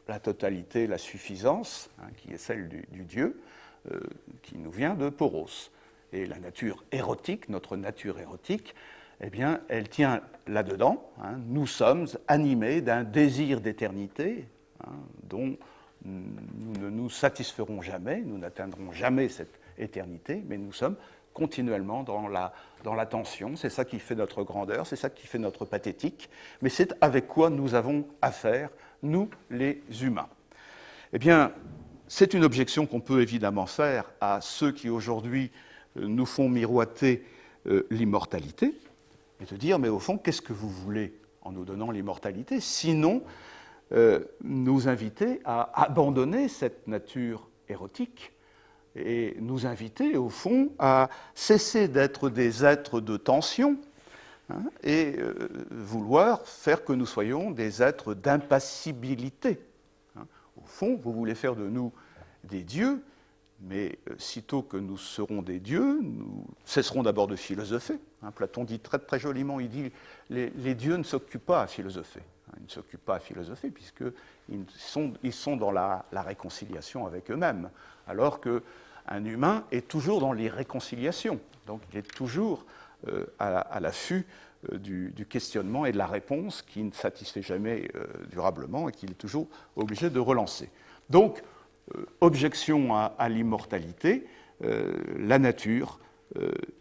la totalité, la suffisance, qui est celle du Dieu, qui nous vient de Poros. Et la nature érotique, notre nature érotique, eh bien, elle tient là-dedans. Nous sommes animés d'un désir d'éternité dont nous ne nous satisferons jamais, nous n'atteindrons jamais cette éternité, mais nous sommes continuellement dans la tension. C'est ça qui fait notre grandeur, c'est ça qui fait notre pathétique, mais c'est avec quoi nous avons affaire, nous, les humains. Eh bien, c'est une objection qu'on peut évidemment faire à ceux qui aujourd'hui nous font miroiter l'immortalité, et de dire, mais au fond, qu'est-ce que vous voulez en nous donnant l'immortalité, sinon nous inviter à abandonner cette nature érotique et nous inviter, au fond, à cesser d'être des êtres de tension et vouloir faire que nous soyons des êtres d'impassibilité. Au fond, vous voulez faire de nous des dieux, mais sitôt que nous serons des dieux, nous cesserons d'abord de philosopher. Platon dit très, très joliment, il dit les dieux ne s'occupent pas à philosopher. Ils ne s'occupent pas à philosopher, puisqu'ils sont dans la réconciliation avec eux-mêmes, alors qu'un humain est toujours dans l'irréconciliation. Donc il est toujours à l'affût du questionnement et de la réponse qui ne satisfait jamais durablement et qu'il est toujours obligé de relancer. Donc, objection à l'immortalité, la nature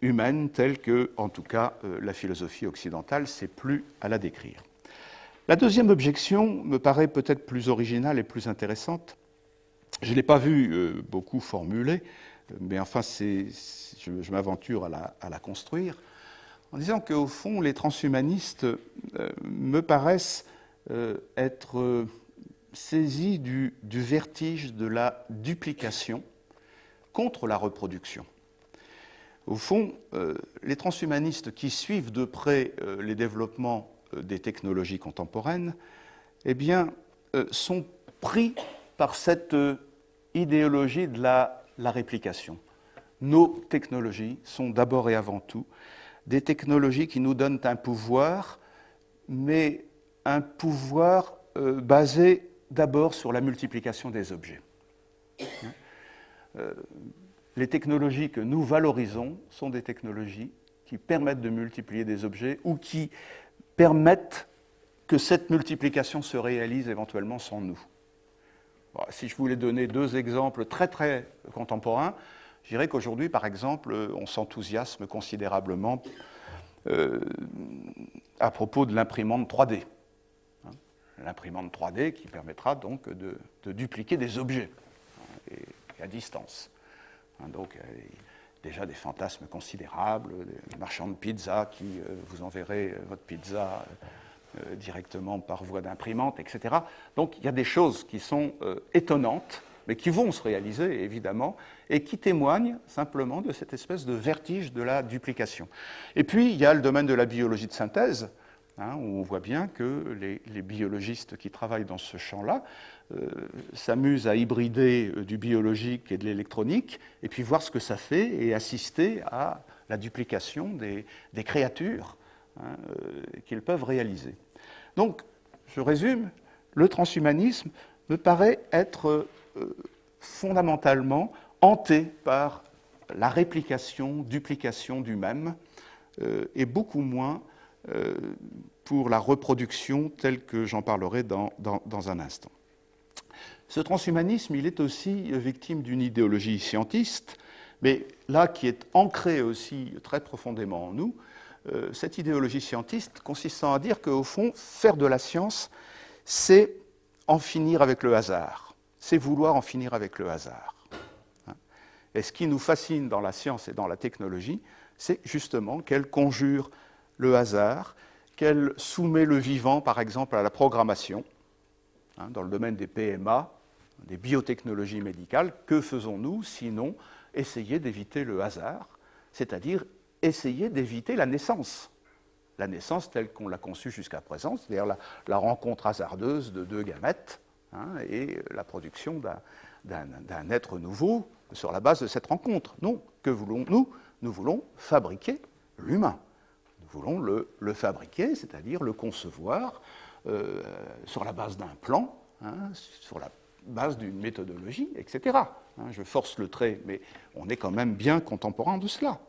humaine telle que, en tout cas, la philosophie occidentale ne sait plus à la décrire. La deuxième objection me paraît peut-être plus originale et plus intéressante. Je ne l'ai pas vu beaucoup formulée, mais enfin, je m'aventure à la construire, en disant qu'au fond, les transhumanistes me paraissent être saisis du vertige de la duplication contre la reproduction. Au fond, les transhumanistes qui suivent de près les développements des technologies contemporaines, eh bien, sont pris par cette idéologie de la réplication. Nos technologies sont d'abord et avant tout des technologies qui nous donnent un pouvoir, mais un pouvoir basé d'abord sur la multiplication des objets. Les technologies que nous valorisons sont des technologies qui permettent de multiplier des objets ou qui permettent que cette multiplication se réalise éventuellement sans nous. Bon, si je voulais donner deux exemples très très contemporains, je dirais qu'aujourd'hui, par exemple, on s'enthousiasme considérablement à propos de l'imprimante 3D. L'imprimante 3D qui permettra donc de dupliquer des objets et à distance. Donc, il y a déjà des fantasmes considérables, des marchands de pizza qui vous enverrez votre pizza directement par voie d'imprimante, etc. Donc, il y a des choses qui sont étonnantes, mais qui vont se réaliser, évidemment, et qui témoignent simplement de cette espèce de vertige de la duplication. Et puis, il y a le domaine de la biologie de synthèse, où on voit bien que les biologistes qui travaillent dans ce champ-là s'amusent à hybrider du biologique et de l'électronique, et puis voir ce que ça fait, et assister à la duplication des créatures qu'ils peuvent réaliser. Donc, je résume, le transhumanisme me paraît être fondamentalement hanté par la réplication, duplication du même, et beaucoup moins pour la reproduction telle que j'en parlerai dans un instant. Ce transhumanisme, il est aussi victime d'une idéologie scientiste, mais là qui est ancrée aussi très profondément en nous, cette idéologie scientiste consistant à dire qu'au fond, faire de la science, c'est en finir avec le hasard, c'est vouloir en finir avec le hasard. Et ce qui nous fascine dans la science et dans la technologie, c'est justement qu'elle conjure le hasard, qu'elle soumet le vivant, par exemple, à la programmation. Dans le domaine des PMA, des biotechnologies médicales, que faisons-nous sinon essayer d'éviter le hasard, c'est-à-dire essayer d'éviter la naissance telle qu'on l'a conçue jusqu'à présent, c'est-à-dire la rencontre hasardeuse de deux gamètes et la production d'un être nouveau sur la base de cette rencontre. Non, que voulons-nous ? Nous voulons fabriquer l'humain. Nous voulons le fabriquer, c'est-à-dire le concevoir sur la base d'un plan, sur la base d'une méthodologie, etc. Je force le trait, mais on est quand même bien contemporain de cela.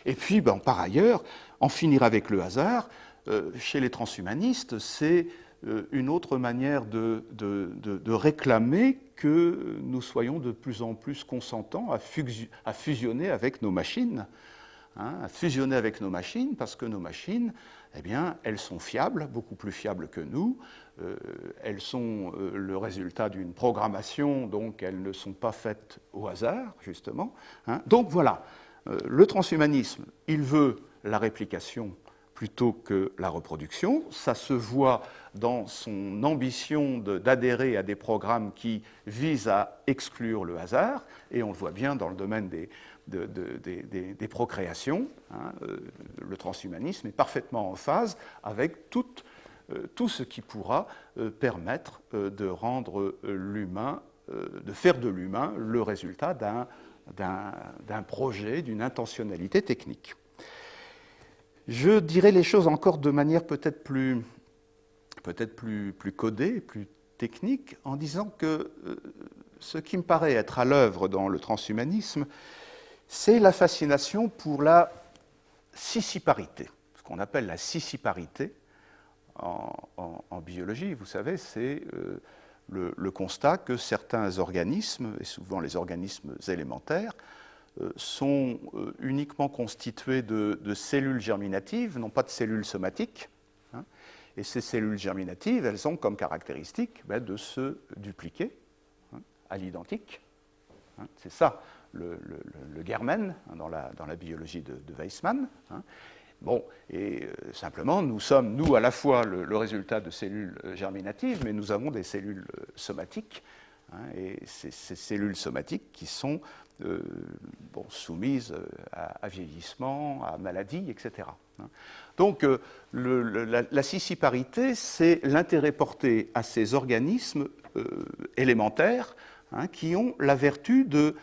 Et puis, par ailleurs, en finir avec le hasard, chez les transhumanistes, c'est une autre manière de réclamer que nous soyons de plus en plus consentants à fusionner avec nos machines. À fusionner avec nos machines, parce que nos machines, eh bien, elles sont fiables, beaucoup plus fiables que nous. Elles sont le résultat d'une programmation, donc elles ne sont pas faites au hasard, justement. Donc voilà, le transhumanisme, il veut la réplication plutôt que la reproduction. Ça se voit dans son ambition d'adhérer à des programmes qui visent à exclure le hasard, et on le voit bien dans le domaine des procréations. Le transhumanisme est parfaitement en phase avec tout ce qui pourra permettre de rendre l'humain, de faire de l'humain le résultat d'un projet, d'une intentionnalité technique. Je dirais les choses encore de manière peut-être plus peut-être plus codé, plus technique, en disant que ce qui me paraît être à l'œuvre dans le transhumanisme, c'est la fascination pour la scissiparité. Ce qu'on appelle la scissiparité en biologie, vous savez, c'est le constat que certains organismes, et souvent les organismes élémentaires, sont uniquement constitués de cellules germinatives, non pas de cellules somatiques. Hein, et ces cellules germinatives, elles ont comme caractéristique de se dupliquer à l'identique. Hein, c'est ça le germen dans la biologie de Weissmann. Hein. Bon, et simplement, nous sommes, nous, à la fois le résultat de cellules germinatives, mais nous avons des cellules somatiques, hein, et ces cellules somatiques qui sont soumises à vieillissement, à maladie, etc. Hein. Donc, la scissiparité, c'est l'intérêt porté à ces organismes élémentaires, hein, qui ont la vertu de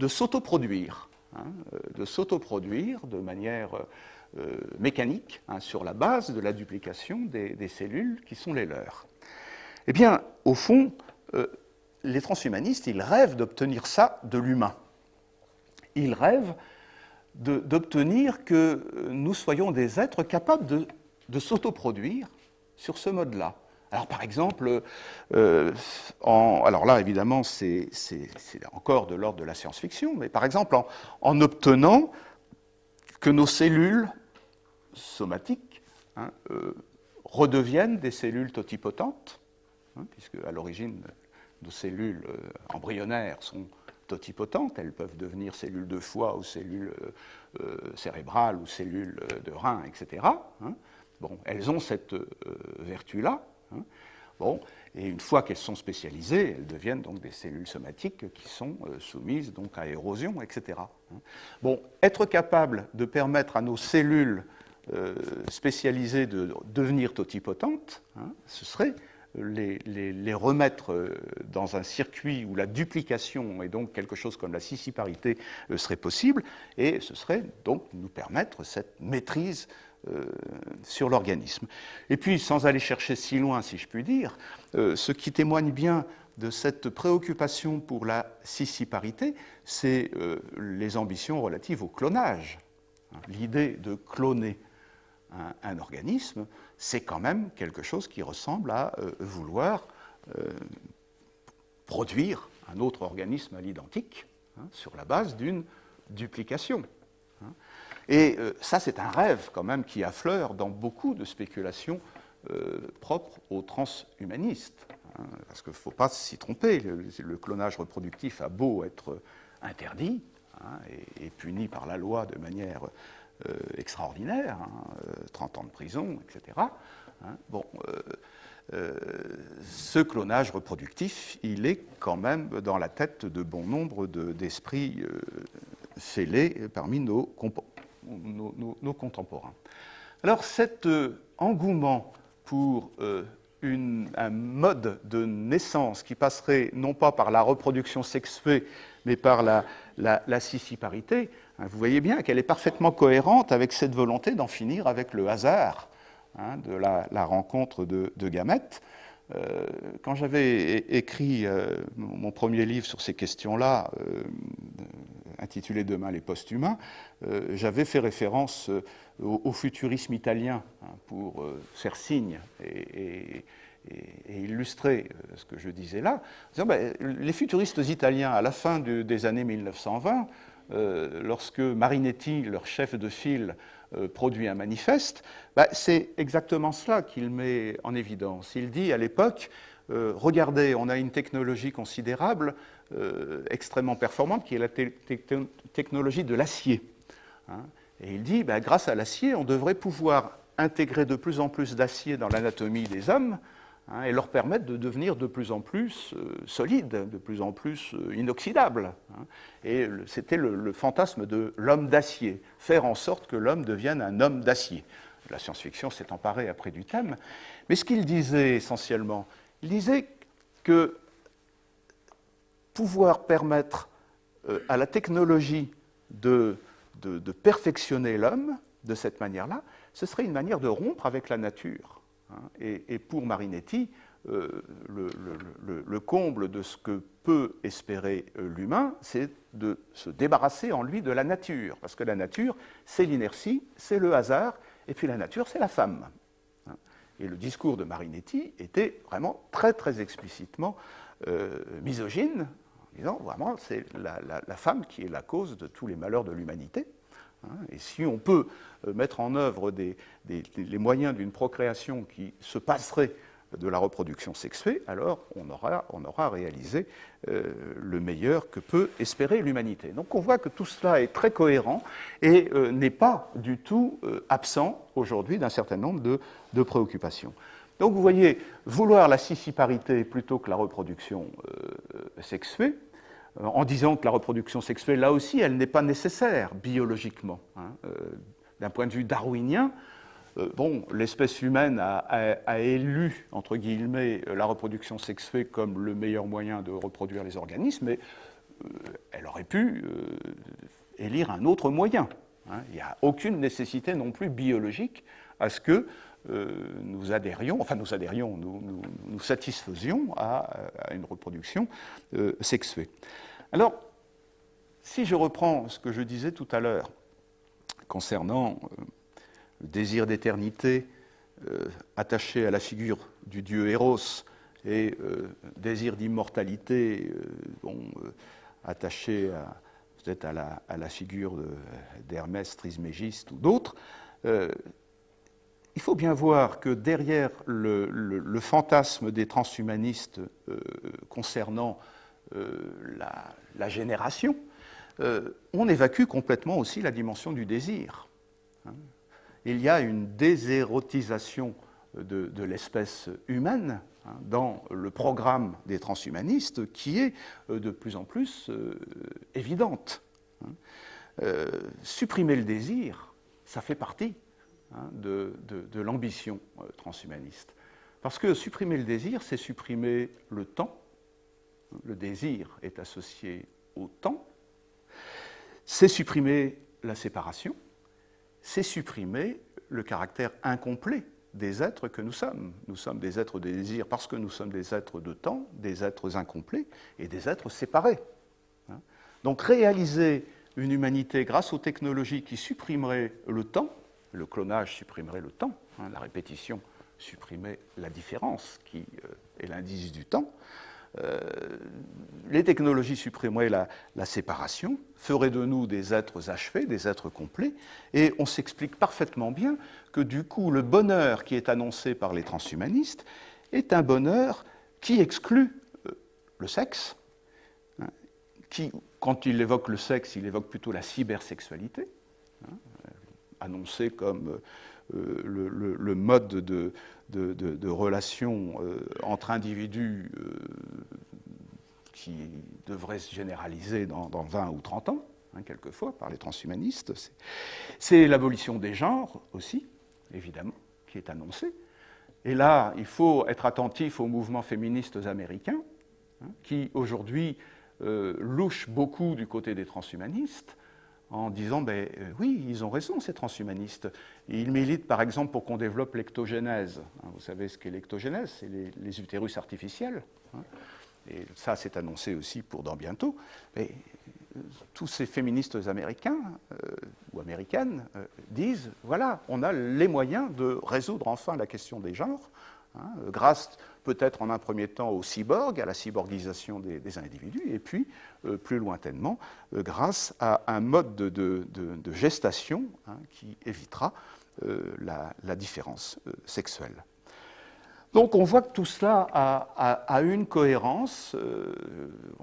s'autoproduire, hein, de s'autoproduire de manière mécanique, hein, sur la base de la duplication des cellules qui sont les leurs. Eh bien, au fond, les transhumanistes, ils rêvent d'obtenir ça de l'humain. Ils rêvent d'obtenir que nous soyons des êtres capables de s'autoproduire sur ce mode-là. Alors, par exemple, alors là, évidemment, c'est encore de l'ordre de la science-fiction, mais par exemple, en obtenant que nos cellules somatiques, hein, redeviennent des cellules totipotentes, hein, puisque à l'origine, nos cellules embryonnaires sont totipotentes, elles peuvent devenir cellules de foie ou cellules cérébrales ou cellules de rein, etc. Hein. Bon, elles ont cette vertu-là. Hein. Bon, et une fois qu'elles sont spécialisées, elles deviennent donc des cellules somatiques qui sont soumises donc à érosion, etc. Hein. Bon, être capable de permettre à nos cellules spécialisées de devenir totipotentes, hein, ce serait les remettre dans un circuit où la duplication et donc quelque chose comme la scissiparité serait possible, et ce serait donc nous permettre cette maîtrise sur l'organisme. Et puis, sans aller chercher si loin, si je puis dire, ce qui témoigne bien de cette préoccupation pour la scissiparité, c'est les ambitions relatives au clonage. L'idée de cloner un organisme, c'est quand même quelque chose qui ressemble à vouloir produire un autre organisme à l'identique, hein, sur la base d'une duplication. Hein. Et ça, c'est un rêve quand même qui affleure dans beaucoup de spéculations propres aux transhumanistes. Hein, parce qu'il ne faut pas s'y tromper, le clonage reproductif a beau être interdit, hein, et puni par la loi de manière extraordinaire, hein, 30 ans de prison, etc. Hein, bon, ce clonage reproductif, il est quand même dans la tête de bon nombre d'esprits fêlés parmi nos contemporains. Alors cet engouement pour un mode de naissance qui passerait non pas par la reproduction sexuée, mais par la scissiparité, hein, vous voyez bien qu'elle est parfaitement cohérente avec cette volonté d'en finir avec le hasard, hein, de la rencontre de gamètes. Quand j'avais écrit mon premier livre sur ces questions-là, intitulé « Demain les post-humains », j'avais fait référence au futurisme italien, hein, pour faire signe et illustrer ce que je disais là. Les futuristes italiens, à la fin des années 1920, lorsque Marinetti, leur chef de file, produit un manifeste, c'est exactement cela qu'il met en évidence. Il dit à l'époque, regardez, on a une technologie considérable, extrêmement performante, qui est la technologie de l'acier. Hein. Et il dit, grâce à l'acier, on devrait pouvoir intégrer de plus en plus d'acier dans l'anatomie des hommes, hein, et leur permettre de devenir de plus en plus solides, de plus en plus inoxydables. Hein. Et c'était le fantasme de l'homme d'acier, faire en sorte que l'homme devienne un homme d'acier. La science-fiction s'est emparée après du thème. Mais ce qu'il disait essentiellement, il disait que pouvoir permettre à la technologie de perfectionner l'homme de cette manière-là, ce serait une manière de rompre avec la nature. Et pour Marinetti, le comble de ce que peut espérer l'humain, c'est de se débarrasser en lui de la nature, parce que la nature, c'est l'inertie, c'est le hasard, et puis la nature, c'est la femme. Et le discours de Marinetti était vraiment très, très explicitement misogyne, en disant vraiment c'est la femme qui est la cause de tous les malheurs de l'humanité. Et si on peut mettre en œuvre les moyens d'une procréation qui se passerait de la reproduction sexuée, alors on aura réalisé le meilleur que peut espérer l'humanité. Donc on voit que tout cela est très cohérent et n'est pas du tout absent aujourd'hui d'un certain nombre de préoccupations. Donc vous voyez, vouloir la scissiparité plutôt que la reproduction sexuée, en disant que la reproduction sexuelle, là aussi, elle n'est pas nécessaire biologiquement. D'un point de vue darwinien, l'espèce humaine a élu, entre guillemets, la reproduction sexuée comme le meilleur moyen de reproduire les organismes, mais elle aurait pu élire un autre moyen. Il n'y a aucune nécessité non plus biologique à ce que nous satisfaisions à une reproduction sexuée. Alors, si je reprends ce que je disais tout à l'heure concernant le désir d'éternité attaché à la figure du dieu Eros et désir d'immortalité attaché peut-être à la figure d'Hermès Trismégiste ou d'autres, il faut bien voir que derrière le fantasme des transhumanistes concernant la génération, on évacue complètement aussi la dimension du désir. Il y a une désérotisation de l'espèce humaine dans le programme des transhumanistes qui est de plus en plus évidente. Supprimer le désir, ça fait partie de l'ambition transhumaniste. Parce que supprimer le désir, c'est supprimer le temps. Le désir est associé au temps. C'est supprimer la séparation. C'est supprimer le caractère incomplet des êtres que nous sommes. Nous sommes des êtres de désir parce que nous sommes des êtres de temps, des êtres incomplets et des êtres séparés. Donc réaliser une humanité grâce aux technologies qui supprimeraient le temps, le clonage supprimerait le temps, la répétition supprimerait la différence qui est l'indice du temps, les technologies supprimeraient la séparation, feraient de nous des êtres achevés, des êtres complets, et on s'explique parfaitement bien que du coup le bonheur qui est annoncé par les transhumanistes est un bonheur qui exclut le sexe, qui, quand il évoque le sexe, il évoque plutôt la cybersexualité, annoncé comme le mode de relation entre individus qui devrait se généraliser dans 20 ou 30 ans, quelquefois, par les transhumanistes. C'est l'abolition des genres aussi, évidemment, qui est annoncée. Et là, il faut être attentif aux mouvements féministes américains, qui aujourd'hui louchent beaucoup du côté des transhumanistes, en disant oui, ils ont raison, ces transhumanistes. Ils militent, par exemple, pour qu'on développe l'ectogénèse. Vous savez ce qu'est l'ectogénèse, c'est les utérus artificiels. Et ça, c'est annoncé aussi pour dans bientôt. Mais tous ces féministes américains ou américaines disent, voilà, on a les moyens de résoudre enfin la question des genres, grâce peut-être en un premier temps aux cyborgs, à la cyborgisation des individus, et puis, plus lointainement, grâce à un mode de gestation qui évitera la différence sexuelle. Donc on voit que tout cela a une cohérence.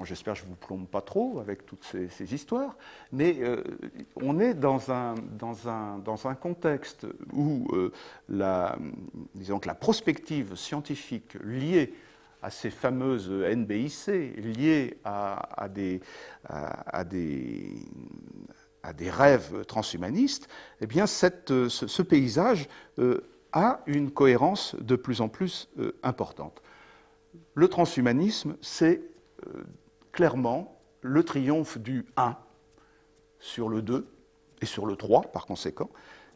J'espère que je ne vous plombe pas trop avec toutes ces histoires, mais on est dans un contexte où disons que la prospective scientifique liée à ces fameuses NBIC, liée à des rêves transhumanistes, eh bien ce paysage a une cohérence de plus en plus importante. Le transhumanisme, c'est clairement le triomphe du 1 sur le 2 et sur le 3, par conséquent.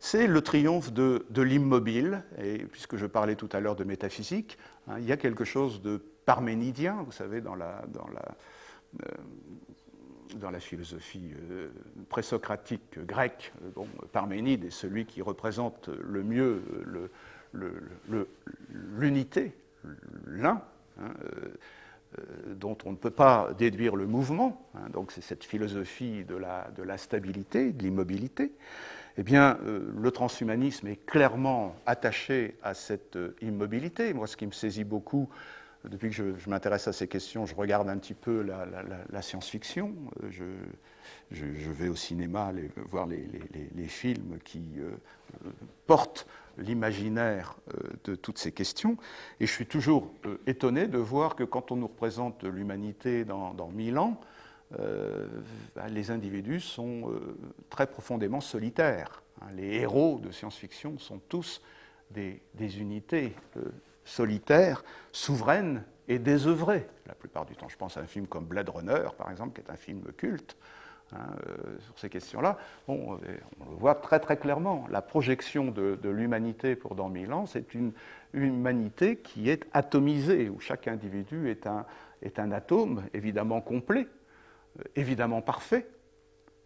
c'est le triomphe de l'immobile, et puisque je parlais tout à l'heure de métaphysique, hein, il y a quelque chose de parménidien, vous savez, dans la philosophie présocratique grecque. Bon, Parménide est celui qui représente le mieux l'unité, l'un, hein, dont on ne peut pas déduire le mouvement, hein, donc c'est cette philosophie de la stabilité, de l'immobilité. Eh bien, le transhumanisme est clairement attaché à cette immobilité. Moi, ce qui me saisit beaucoup, depuis que je m'intéresse à ces questions, je regarde un petit peu la science-fiction. Je vais au cinéma voir les films qui portent l'imaginaire de toutes ces questions. Et je suis toujours étonné de voir que quand on nous représente l'humanité dans 1000 ans, les individus sont très profondément solitaires. Les héros de science-fiction sont tous des unités solitaires, souveraines et désœuvrées, la plupart du temps. Je pense à un film comme Blade Runner, par exemple, qui est un film culte, sur ces questions-là. Bon, on le voit très très clairement. La projection de l'humanité pour dans 1000 ans, c'est une humanité qui est atomisée, où chaque individu est un atome, évidemment complet, évidemment parfait.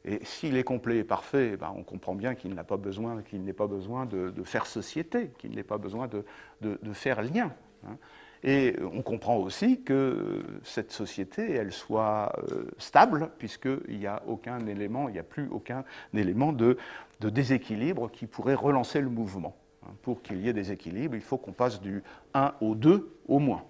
Et s'il est complet et parfait, ben on comprend bien qu'il n'est pas besoin de faire société, qu'il n'ait pas besoin de faire lien. Hein. Et on comprend aussi que cette société, elle soit stable, puisqu'il n'y a aucun élément, il n'y a plus aucun élément de déséquilibre qui pourrait relancer le mouvement. Hein. Pour qu'il y ait des équilibres, il faut qu'on passe du 1 au 2 au moins.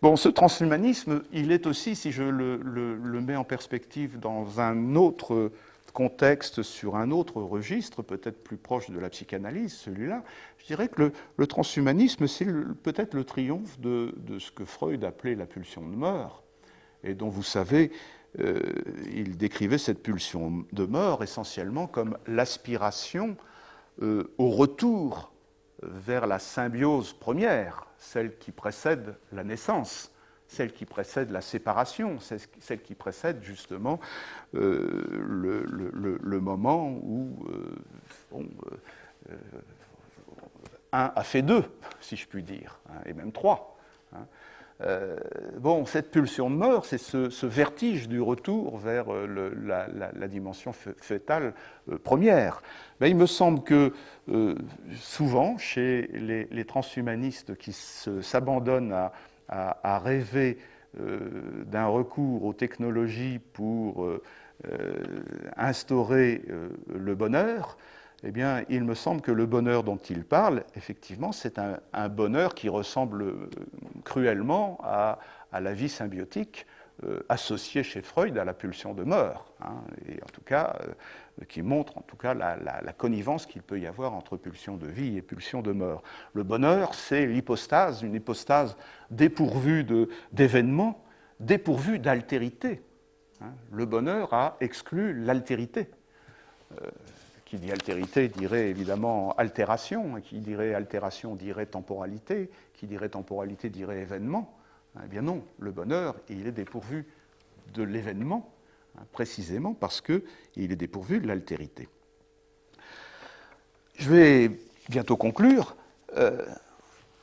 Bon, ce transhumanisme, il est aussi, si je le mets en perspective dans un autre contexte, sur un autre registre, peut-être plus proche de la psychanalyse, celui-là, je dirais que le transhumanisme, c'est peut-être le triomphe de ce que Freud appelait la pulsion de mort, et dont vous savez, il décrivait cette pulsion de mort essentiellement comme l'aspiration au retour vers la symbiose première, celle qui précède la naissance, celle qui précède la séparation, celle qui précède justement le moment où un a fait deux, si je puis dire, hein, et même trois. Hein. Bon, cette pulsion de mort, c'est ce vertige du retour vers la dimension fœtale première. Mais il me semble que souvent, chez les transhumanistes qui s'abandonnent à rêver d'un recours aux technologies pour instaurer le bonheur, eh bien, il me semble que le bonheur dont il parle, effectivement, c'est un bonheur qui ressemble cruellement à la vie symbiotique associée chez Freud à la pulsion de mort, hein, et en tout cas, qui montre en tout cas la connivence qu'il peut y avoir entre pulsion de vie et pulsion de mort. Le bonheur, c'est l'hypostase, une hypostase dépourvue d'événements, dépourvue d'altérité. Hein. Le bonheur a exclu l'altérité. Qui dit altérité dirait évidemment altération, qui dirait altération dirait temporalité, qui dirait temporalité dirait événement. Eh bien non, le bonheur, il est dépourvu de l'événement, hein, précisément parce qu'il est dépourvu de l'altérité. Je vais bientôt conclure,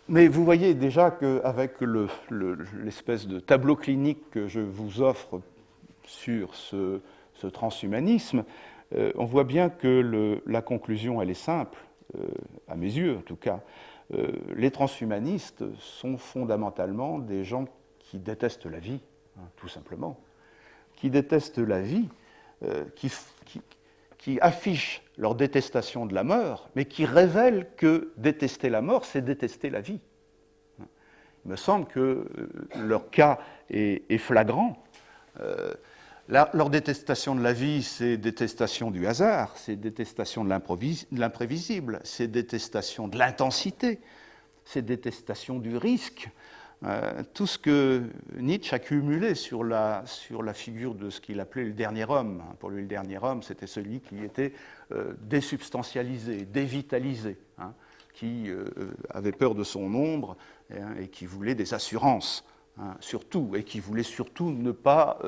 mais vous voyez déjà qu'avec l'espèce de tableau clinique que je vous offre sur ce transhumanisme, on voit bien que la conclusion, elle est simple, à mes yeux en tout cas. Les transhumanistes sont fondamentalement des gens qui détestent la vie, hein, tout simplement, qui détestent la vie, qui affichent leur détestation de la mort, mais qui révèlent que détester la mort, c'est détester la vie. Il me semble que leur cas est flagrant. Leur détestation de la vie, c'est détestation du hasard, c'est détestation de l'imprévisible, c'est détestation de l'intensité, c'est détestation du risque. Tout ce que Nietzsche a cumulé sur la figure de ce qu'il appelait le dernier homme. Pour lui, le dernier homme, c'était celui qui était désubstantialisé, dévitalisé, hein, qui avait peur de son ombre et qui voulait des assurances, hein, surtout, et qui voulait surtout ne pas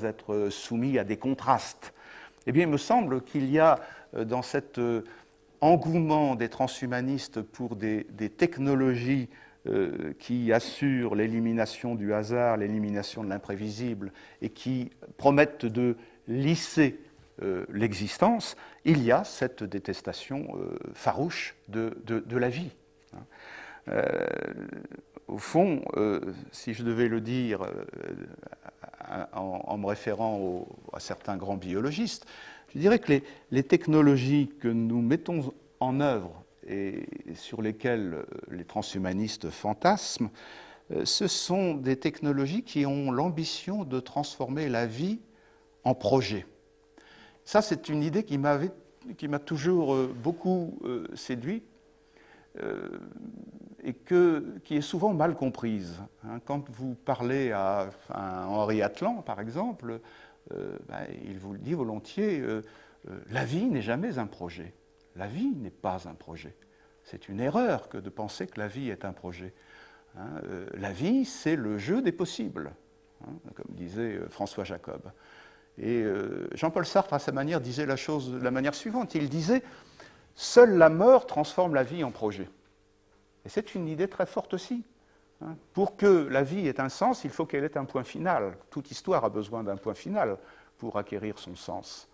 être soumis à des contrastes. Eh bien, il me semble qu'il y a dans cet engouement des transhumanistes pour des technologies qui assurent l'élimination du hasard, l'élimination de l'imprévisible et qui promettent de lisser l'existence, il y a cette détestation farouche de la vie. Au fond, si je devais le dire en me référant à certains grands biologistes, je dirais que les technologies que nous mettons en œuvre et sur lesquelles les transhumanistes fantasment, ce sont des technologies qui ont l'ambition de transformer la vie en projet. Ça, c'est une idée qui m'a toujours beaucoup séduit et qui est souvent mal comprise. Quand vous parlez à Henri Atlan, par exemple, il vous le dit volontiers, la vie n'est jamais un projet. La vie n'est pas un projet. C'est une erreur que de penser que la vie est un projet. La vie, c'est le jeu des possibles, comme disait François Jacob. Et Jean-Paul Sartre, à sa manière, disait la chose de la manière suivante. Il disait « Seule la mort transforme la vie en projet ». Et c'est une idée très forte aussi. Pour que la vie ait un sens, il faut qu'elle ait un point final. Toute histoire a besoin d'un point final pour acquérir son sens.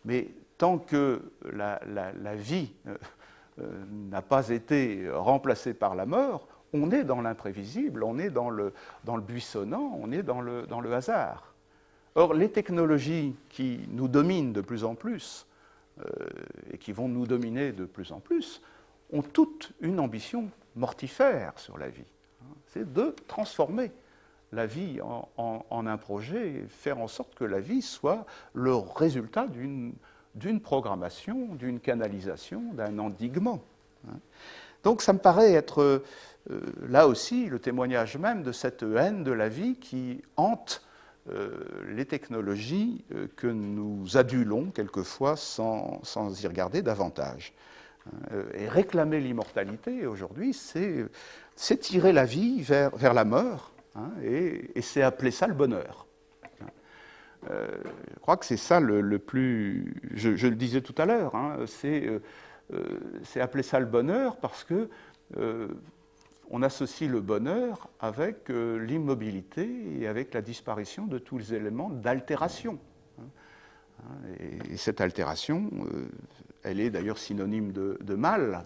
Mais tant que la vie n'a pas été remplacée par la mort, on est dans l'imprévisible, on est dans le buissonnant, on est dans le hasard. Or, les technologies qui nous dominent de plus en plus, et qui vont nous dominer de plus en plus, ont toute une ambition mortifère sur la vie. C'est de transformer la vie en un projet et faire en sorte que la vie soit le résultat d'une programmation, d'une canalisation, d'un endiguement. Donc ça me paraît être là aussi le témoignage même de cette haine de la vie qui hante les technologies que nous adulons quelquefois sans y regarder davantage. Et réclamer l'immortalité aujourd'hui, c'est tirer la vie vers la mort, et c'est appeler ça le bonheur. Je crois que c'est ça le plus... Je le disais tout à l'heure, c'est appeler ça le bonheur parce que on associe le bonheur avec l'immobilité et avec la disparition de tous les éléments d'altération. Et cette altération, elle est d'ailleurs synonyme de mal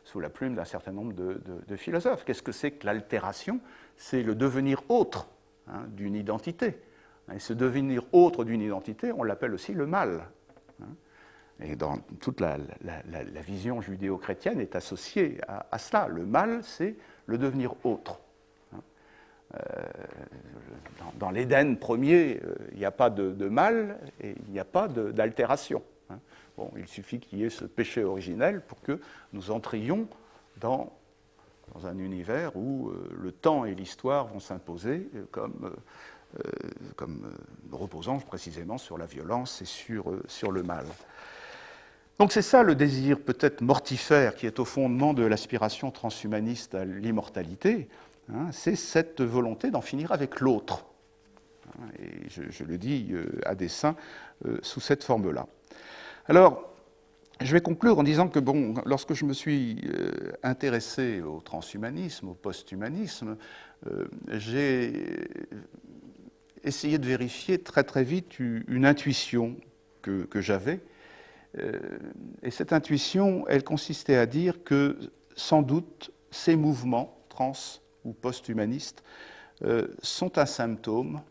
sous la plume d'un certain nombre de philosophes. Qu'est-ce que c'est que l'altération? C'est le devenir autre d'une identité. Et ce devenir autre d'une identité, on l'appelle aussi le mal. Et dans toute la vision judéo-chrétienne est associée à cela. Le mal, c'est le devenir autre. Dans l'Éden premier, il n'y a pas de mal et il n'y a pas d'altération. Bon, il suffit qu'il y ait ce péché originel pour que nous entrions dans un univers où le temps et l'histoire vont s'imposer comme reposant précisément sur la violence et sur le mal. Donc c'est ça le désir peut-être mortifère qui est au fondement de l'aspiration transhumaniste à l'immortalité, c'est cette volonté d'en finir avec l'autre. Et je le dis à dessein sous cette forme-là. Alors, je vais conclure en disant que, lorsque je me suis intéressé au transhumanisme, au post-humanisme, j'ai essayé de vérifier très très vite une intuition que j'avais. Et cette intuition, elle consistait à dire que, sans doute, ces mouvements trans ou post-humanistes sont un symptôme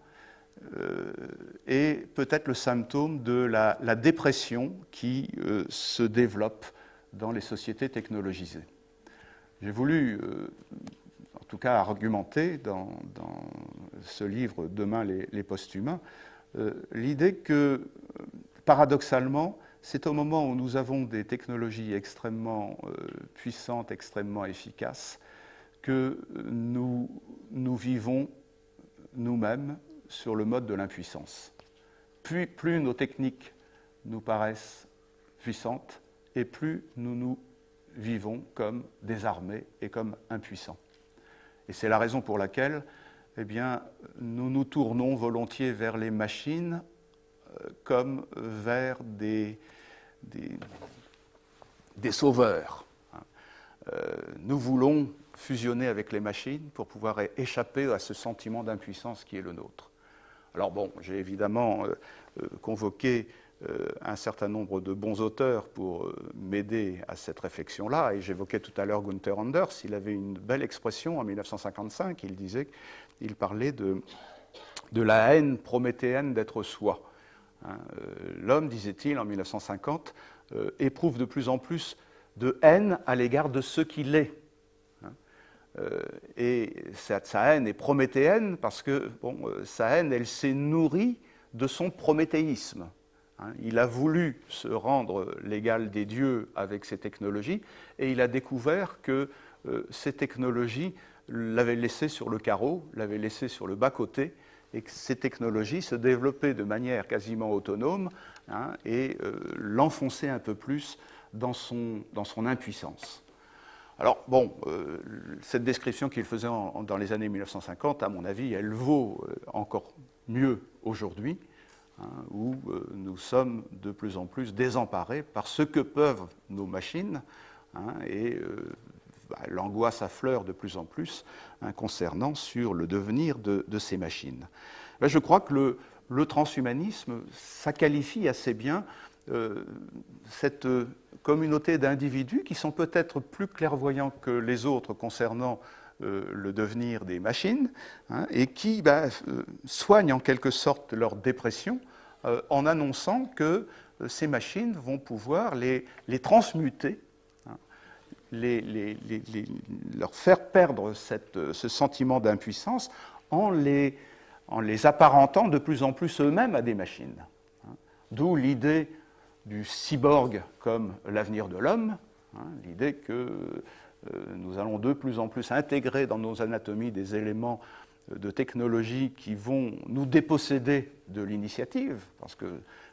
et peut-être le symptôme de la dépression qui se développe dans les sociétés technologisées. J'ai voulu, en tout cas, argumenter dans ce livre « Demain, les post-humains », l'idée que, paradoxalement, c'est au moment où nous avons des technologies extrêmement puissantes, extrêmement efficaces, que nous vivons nous-mêmes sur le mode de l'impuissance. Plus nos techniques nous paraissent puissantes, et plus nous vivons comme désarmés et comme impuissants. Et c'est la raison pour laquelle nous nous tournons volontiers vers les machines comme vers des sauveurs. Nous voulons fusionner avec les machines pour pouvoir échapper à ce sentiment d'impuissance qui est le nôtre. Alors bon, j'ai évidemment convoqué un certain nombre de bons auteurs pour m'aider à cette réflexion-là, et j'évoquais tout à l'heure Gunther Anders. Il avait une belle expression en 1955, il parlait de la haine prométhéenne d'être soi. L'homme, disait-il en 1950, éprouve de plus en plus de haine à l'égard de ce qu'il est. Et sa haine est prométhéenne parce que sa haine, elle s'est nourrie de son prométhéisme. Il a voulu se rendre l'égal des dieux avec ces technologies et il a découvert que ces technologies l'avaient laissé sur le carreau, l'avaient laissé sur le bas-côté, et que ces technologies se développaient de manière quasiment autonome et l'enfonçaient un peu plus dans son impuissance. Alors, bon, cette description qu'il faisait dans les années 1950, à mon avis, elle vaut encore mieux aujourd'hui, où nous sommes de plus en plus désemparés par ce que peuvent nos machines, et l'angoisse affleure de plus en plus concernant sur le devenir de ces machines. Je crois que le transhumanisme, ça qualifie assez bien cette communauté d'individus qui sont peut-être plus clairvoyants que les autres concernant le devenir des machines, et qui soignent en quelque sorte leur dépression en annonçant que ces machines vont pouvoir les transmuter, leur faire perdre ce sentiment d'impuissance en les apparentant de plus en plus eux-mêmes à des machines. D'où l'idée du cyborg comme l'avenir de l'homme, l'idée que nous allons de plus en plus intégrer dans nos anatomies des éléments de technologie qui vont nous déposséder de l'initiative, parce que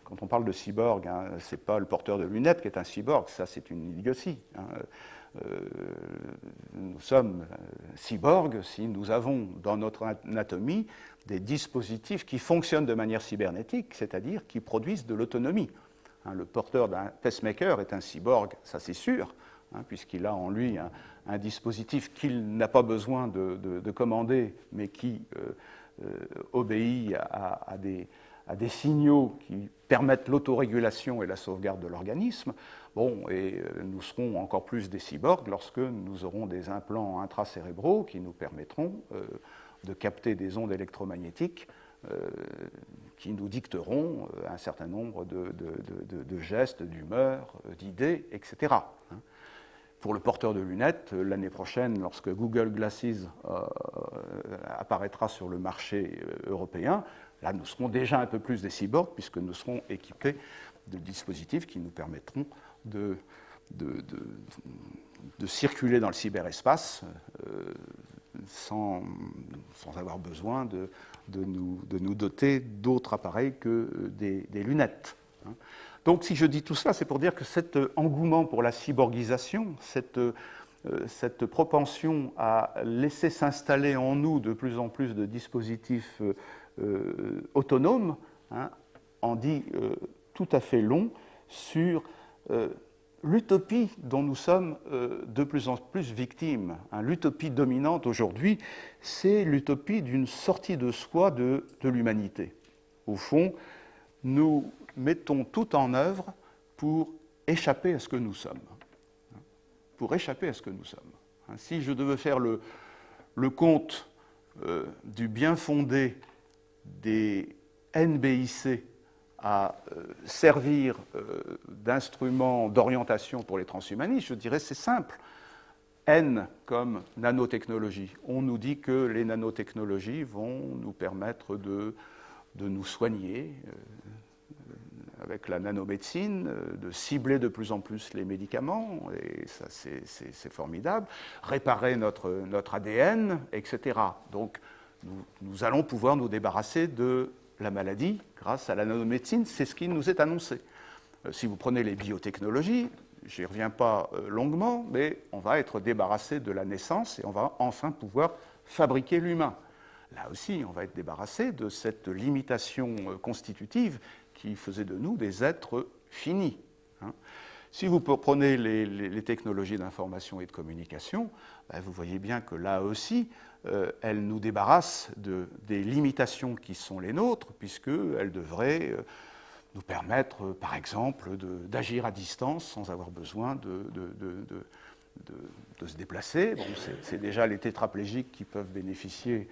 quand on parle de cyborg, ce n'est pas le porteur de lunettes qui est un cyborg, ça c'est une idiotie. Nous sommes cyborgs si nous avons dans notre anatomie des dispositifs qui fonctionnent de manière cybernétique, c'est-à-dire qui produisent de l'autonomie. Le porteur d'un pacemaker est un cyborg, ça c'est sûr, puisqu'il a en lui un dispositif qu'il n'a pas besoin de commander, mais qui obéit à des signaux qui permettent l'autorégulation et la sauvegarde de l'organisme. Et nous serons encore plus des cyborgs lorsque nous aurons des implants intracérébraux qui nous permettront de capter des ondes électromagnétiques qui nous dicteront un certain nombre de gestes, d'humeurs, d'idées, etc. Pour le porteur de lunettes, l'année prochaine, lorsque Google Glasses apparaîtra sur le marché européen, là, nous serons déjà un peu plus des cyborgs, puisque nous serons équipés de dispositifs qui nous permettront de circuler dans le cyberespace sans avoir besoin de nous doter d'autres appareils que des lunettes. Donc si je dis tout cela, c'est pour dire que cet engouement pour la cyborgisation, cette propension à laisser s'installer en nous de plus en plus de dispositifs autonomes, en dit tout à fait long sur l'utopie dont nous sommes de plus en plus victimes. L'utopie dominante aujourd'hui, c'est l'utopie d'une sortie de soi de l'humanité. Au fond, nous mettons tout en œuvre pour échapper à ce que nous sommes. Pour échapper à ce que nous sommes. Si je devais faire le compte du bien fondé des NBIC à servir d'instrument d'orientation pour les transhumanistes, je dirais c'est simple. N comme nanotechnologie. On nous dit que les nanotechnologies vont nous permettre de nous soigner avec la nanomédecine, de cibler de plus en plus les médicaments, et ça c'est formidable, réparer notre ADN, etc. Donc nous allons pouvoir nous débarrasser de la maladie grâce à la nanomédecine, c'est ce qui nous est annoncé. Si vous prenez les biotechnologies, je n'y reviens pas longuement, mais on va être débarrassé de la naissance et on va enfin pouvoir fabriquer l'humain. Là aussi, on va être débarrassé de cette limitation constitutive qui faisait de nous des êtres finis. Hein. Si vous prenez les technologies d'information et de communication, ben vous voyez bien que là aussi, elles nous débarrassent des limitations qui sont les nôtres, puisqu'elles devraient nous permettre, par exemple, d'agir à distance sans avoir besoin de se déplacer. Bon, c'est déjà les tétraplégiques qui peuvent bénéficier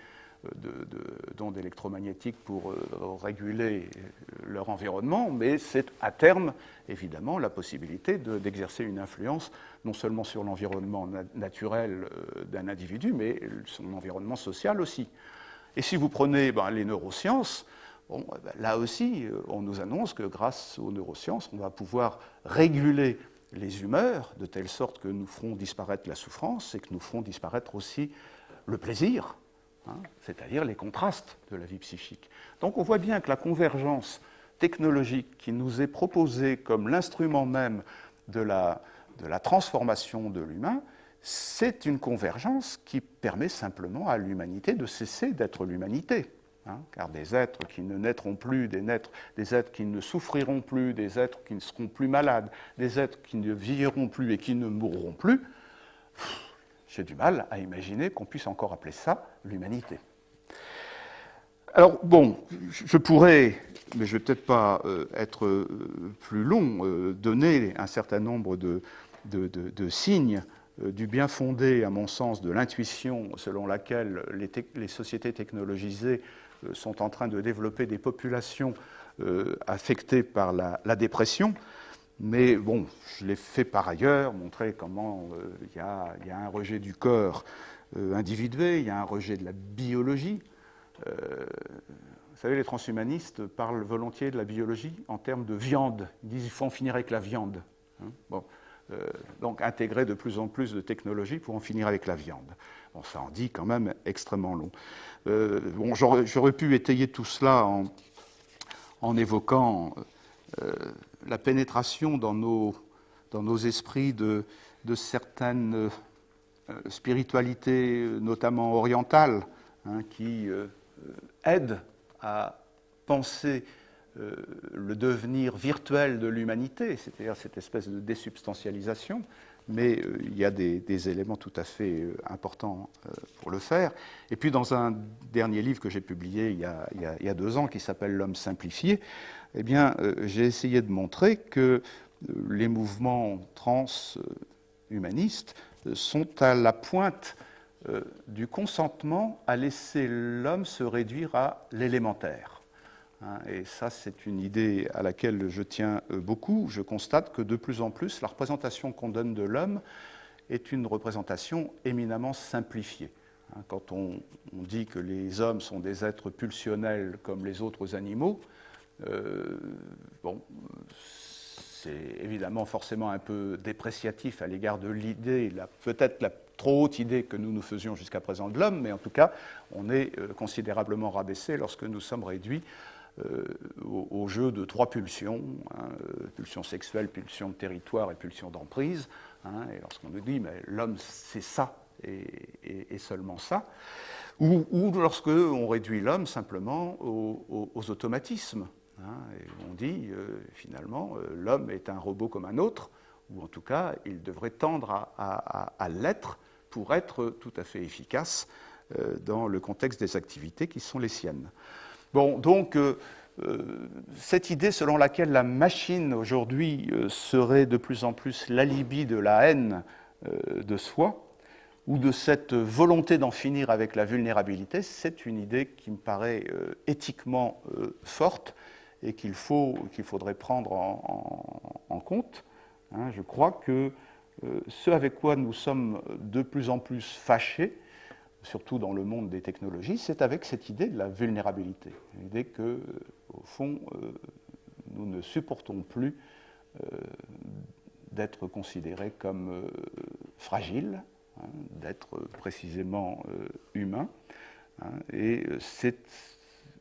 d'ondes électromagnétiques pour réguler leur environnement, mais c'est à terme, évidemment, la possibilité d'exercer une influence non seulement sur l'environnement naturel d'un individu, mais son environnement social aussi. Et si vous prenez les neurosciences, bon, là aussi, on nous annonce que grâce aux neurosciences, on va pouvoir réguler les humeurs de telle sorte que nous ferons disparaître la souffrance et que nous ferons disparaître aussi le plaisir, hein, c'est-à-dire les contrastes de la vie psychique. Donc on voit bien que la convergence technologique qui nous est proposée comme l'instrument même de la transformation de l'humain, c'est une convergence qui permet simplement à l'humanité de cesser d'être l'humanité. Hein, car des êtres qui ne naîtront plus, des êtres qui ne souffriront plus, des êtres qui ne seront plus malades, des êtres qui ne vieilliront plus et qui ne mourront plus, j'ai du mal à imaginer qu'on puisse encore appeler ça l'humanité. Alors bon, je pourrais, mais je ne vais peut-être pas être plus long, donner un certain nombre de signes du bien fondé, à mon sens, de l'intuition selon laquelle les sociétés technologisées sont en train de développer des populations affectées par la dépression. Mais bon, je l'ai fait par ailleurs, montrer comment il y a un rejet du corps individué, il y a un rejet de la biologie. Vous savez, les transhumanistes parlent volontiers de la biologie en termes de viande. Ils disent qu'il faut en finir avec la viande. Hein, bon. Donc intégrer de plus en plus de technologies pour en finir avec la viande. Bon, ça en dit quand même extrêmement long. Bon, j'aurais pu étayer tout cela en évoquant la pénétration dans nos esprits de certaines spiritualités, notamment orientales, hein, qui aident à penser le devenir virtuel de l'humanité, c'est-à-dire cette espèce de désubstantialisation, mais il y a des éléments tout à fait importants pour le faire. Et puis dans un dernier livre que j'ai publié il y a 2 ans, qui s'appelle « L'homme simplifié », eh bien, j'ai essayé de montrer que les mouvements transhumanistes sont à la pointe du consentement à laisser l'homme se réduire à l'élémentaire. Et ça, c'est une idée à laquelle je tiens beaucoup. Je constate que de plus en plus, la représentation qu'on donne de l'homme est une représentation éminemment simplifiée. Quand on dit que les hommes sont des êtres pulsionnels comme les autres animaux, bon, c'est évidemment forcément un peu dépréciatif à l'égard de l'idée, peut-être la trop haute idée que nous nous faisions jusqu'à présent de l'homme, mais en tout cas, on est considérablement rabaissé lorsque nous sommes réduits au jeu de 3 pulsions, hein, pulsion sexuelle, pulsion de territoire et pulsion d'emprise. Hein, et lorsqu'on nous dit, mais l'homme, c'est ça, et seulement ça, ou lorsque on réduit l'homme simplement aux automatismes. Hein, et on dit, finalement, l'homme est un robot comme un autre, ou en tout cas, il devrait tendre à l'être pour être tout à fait efficace dans le contexte des activités qui sont les siennes. Bon, donc, cette idée selon laquelle la machine, aujourd'hui, serait de plus en plus l'alibi de la haine de soi, ou de cette volonté d'en finir avec la vulnérabilité, c'est une idée qui me paraît éthiquement forte et qu'il faudrait prendre en compte. Hein, je crois que ce avec quoi nous sommes de plus en plus fâchés, surtout dans le monde des technologies, c'est avec cette idée de la vulnérabilité. L'idée que, au fond, nous ne supportons plus d'être considérés comme fragiles, hein, d'être précisément humains. Hein, et c'est,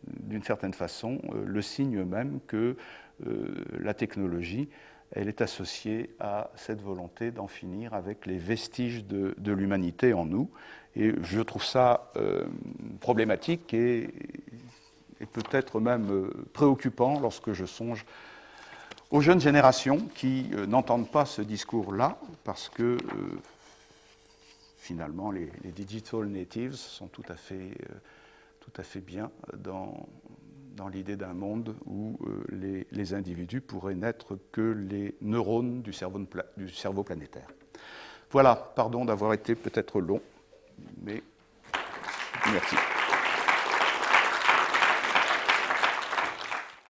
d'une certaine façon, le signe même que la technologie, elle est associée à cette volonté d'en finir avec les vestiges de l'humanité en nous. Et je trouve ça problématique et et peut-être même préoccupant lorsque je songe aux jeunes générations qui n'entendent pas ce discours-là, parce que finalement, les digital natives sont tout à fait bien dans l'idée d'un monde où les individus pourraient n'être que les neurones du cerveau planétaire. Voilà, pardon d'avoir été peut-être long, mais merci.